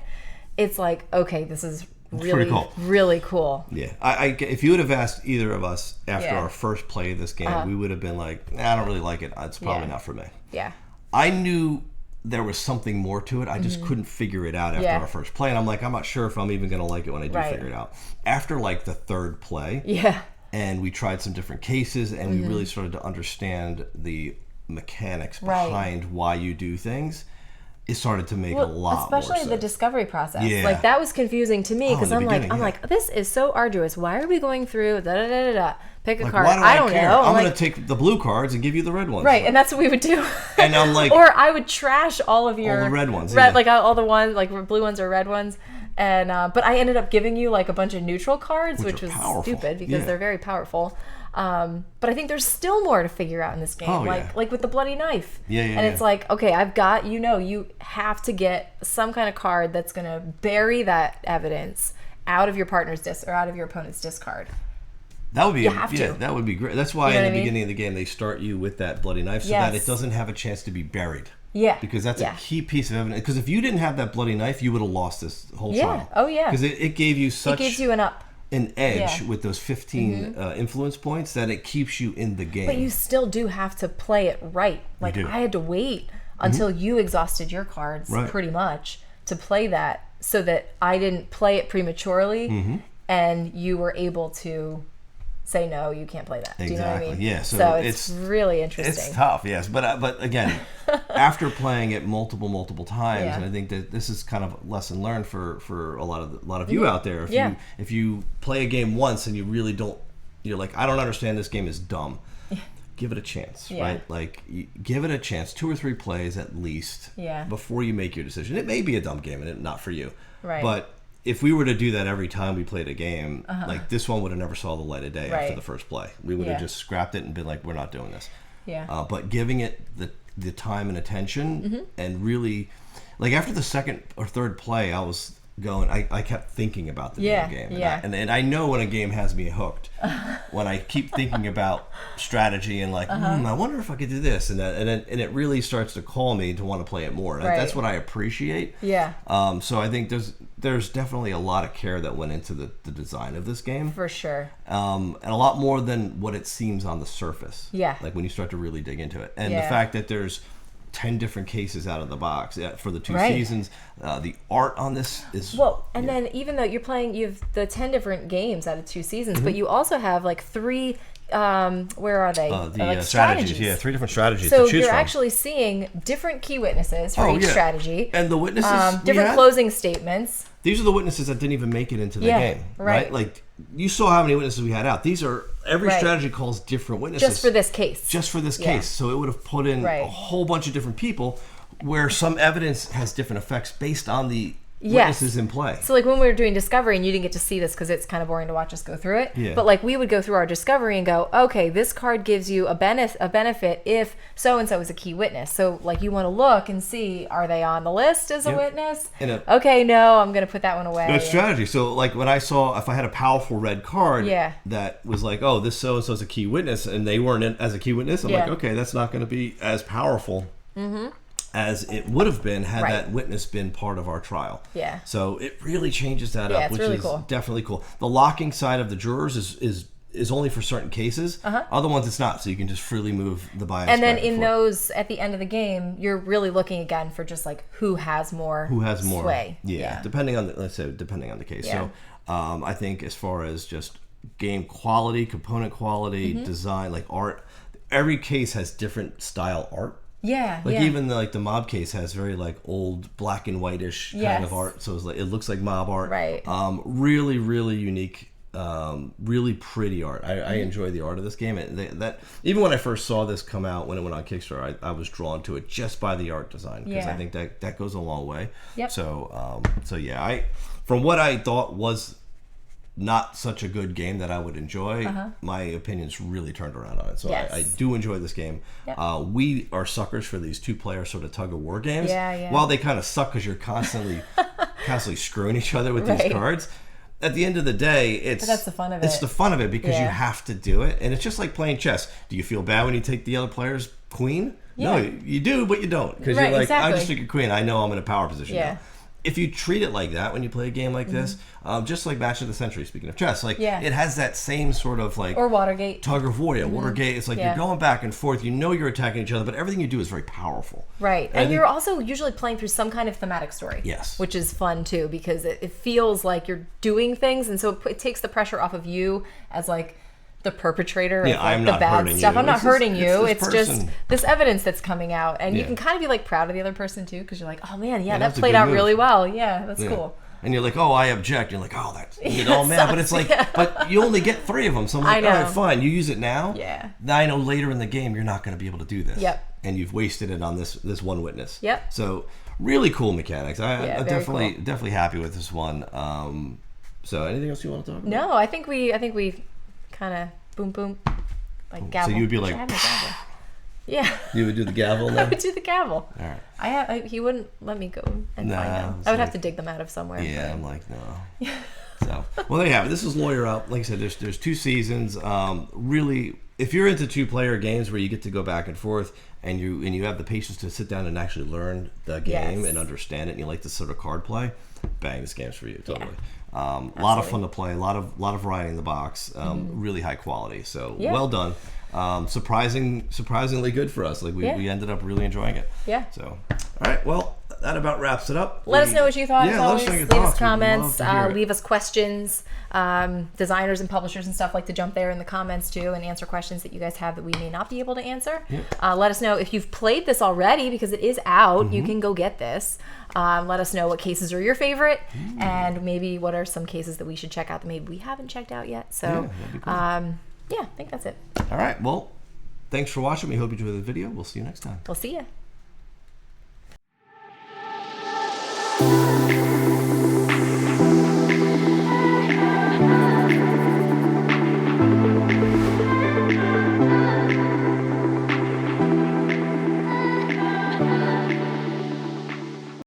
it's like, okay, this is really cool. Really cool. Yeah. If you would have asked either of us after our first play of this game, we would have been like, I don't really like it. It's probably not for me. Yeah. I knew there was something more to it. I just couldn't figure it out after our first play. And I'm like, I'm not sure if I'm even going to like it when I do figure it out. After like the third play, and we tried some different cases, and we really started to understand the mechanics behind why you do things, it started to make a lot more sense. Especially the discovery process. Yeah. Like, that was confusing to me, because I'm like, this is so arduous. Why are we going through pick a card? I don't know. I'm going to take the blue cards and give you the red ones. Right, and that's what we would do. And I'm like, or I would trash all of your all the red ones, like all the ones, like blue ones or red ones. And but I ended up giving you like a bunch of neutral cards, which was stupid because they're very powerful. But I think there's still more to figure out in this game, like with the bloody knife. And it's like, okay, I've got, you have to get some kind of card that's going to bury that evidence out of your partner's disc or out of your opponent's discard. That would be that would be great. That's why in the beginning of the game they start you with that bloody knife so that it doesn't have a chance to be buried. Yeah. Because that's a key piece of evidence. Because if you didn't have that bloody knife, you would have lost this whole trial. Oh yeah. Because it gave you such. It gives you an edge with those 15 influence points that it keeps you in the game. But you still do have to play it right. Like, I had to wait until you exhausted your cards pretty much to play that, so that I didn't play it prematurely and you were able to say, no, you can't play that. Do you know what I mean? Yeah. So it's really interesting. It's tough, yes. But again, after playing it multiple times, and I think that this is kind of a lesson learned for a lot of you out there. If you play a game once and you really don't, you're like, I don't understand, this game is dumb. Give it a chance, right? Like, give it a chance, 2 or 3 plays at least, before you make your decision. It may be a dumb game and not for you, right? But if we were to do that every time we played a game, like, this one would have never saw the light of day after the first play. We would have just scrapped it and been like, we're not doing this. Yeah. But giving it the time and attention, and really, like, after the second or third play, I was going, I kept thinking about the game. And I know when a game has me hooked, when I keep thinking about strategy and like, I wonder if I could do this, and it really starts to call me to want to play it more. And that's what I appreciate. Yeah. So I think there's definitely a lot of care that went into the design of this game. For sure. And a lot more than what it seems on the surface. Yeah. Like, when you start to really dig into it. And the fact that there's 10 different cases out of the box for the 2 seasons. The art on this is... Well, and then even though you have the 10 different games out of 2 seasons, but you also have like 3... where are they? Like strategies. Yeah, 3 different strategies to choose from. So you're actually seeing different key witnesses for each strategy. And the witnesses... different closing statements. These are the witnesses that didn't even make it into the game, right? Like, you saw how many witnesses we had out. These are... Every strategy calls different witnesses. Just for this case. Just for this case. So it would have put in a whole bunch of different people, where some evidence has different effects based on the witnesses in play. So like when we were doing discovery, and you didn't get to see this because it's kind of boring to watch us go through it, but like we would go through our discovery and go, okay, this card gives you a benefit if so-and-so is a key witness. So like you want to look and see, are they on the list as a witness? Okay, no, I'm going to put that one away. It's strategy. So like when I saw, if I had a powerful red card that was like, oh, this so-and-so is a key witness, and they weren't in as a key witness, I'm like, okay, that's not going to be as powerful as it would have been had that witness been part of our trial. Yeah. So it really changes that up, which is definitely cool. The locking side of the jurors is only for certain cases. Other ones it's not, so you can just freely move the bias. And then in those, at the end of the game, you're really looking again for just like who has more sway. Yeah. Depending on the case. Yeah. So I think as far as just game quality, component quality, design, like art, every case has different style art. Yeah, like even the mob case has very like old black and whitish kind of art, so it's like, it looks like mob art. Right. Really, really unique really pretty art. I enjoy the art of this game. And that even when I first saw this come out, when it went on Kickstarter, I was drawn to it just by the art design, because I think that goes a long way. Yep. So yeah, from what I thought was not such a good game that I would enjoy, my opinions really turned around on it. So Yes. I do enjoy this game. Yep. We are suckers for these 2-player sort of tug of war games. Yeah. While they kind of suck because you're constantly screwing each other with these cards, at the end of the day, But that's the fun of it. It's the fun of it because you have to do it, and it's just like playing chess. Do you feel bad when you take the other player's queen? Yeah. No, you do, but you don't, because you're like, I just took your queen. I know I'm in a power position now. If you treat it like that when you play a game like this, just like Match of the Century, speaking of chess, like it has that same sort of like or Watergate tug of war. Watergate, it's like you're going back and forth. You know you're attacking each other, but everything you do is very powerful. Right, and you're also usually playing through some kind of thematic story. Yes, which is fun too, because it feels like you're doing things, and so it takes the pressure off of you as like the perpetrator of like, the bad stuff. I'm not hurting you. It's just this evidence that's coming out, and you can kind of be like proud of the other person too, because you're like, oh man, that played out really well. Yeah, that's cool. And you're like, oh, I object. You're like, oh, that's man. But it's like, but you only get 3 of them. So I'm like, all right, fine. You use it now. Yeah. Now I know later in the game you're not going to be able to do this. Yep. And you've wasted it on this one witness. Yep. So really cool mechanics. I'm definitely definitely happy with this one. So anything else you want to talk about? No, I think we kind of boom boom like gavel. So you'd be like, I have my gavel. Yeah. You would do the gavel now? I would do the gavel. All right. He wouldn't let me go and find them. I would have to dig them out of somewhere. Yeah, I'm like, no. So, well, there you have it. This is Lawyer Up. Like I said, there's 2 seasons. Really, if you're into 2-player games where you get to go back and forth, and you have the patience to sit down and actually learn the game and understand it, and you like this sort of card play, bang, this game's for you. Totally. A lot of fun to play. A lot of variety in the box. Really high quality. So well done. Surprisingly good for us. Like we ended up really enjoying it. Yeah. So, all right. Well, that about wraps it up. Let us know what you thought. Yeah, always. Leave us comments. Leave us questions. Designers and publishers and stuff like to jump there in the comments too and answer questions that you guys have that we may not be able to answer. Let us know if you've played this already, because it is out. You can go get this. Let us know what cases are your favorite, and maybe what are some cases that we should check out that maybe we haven't checked out yet. So, I think that's it. All right. Well, thanks for watching. We hope you enjoyed the video. We'll see you next time. We'll see you.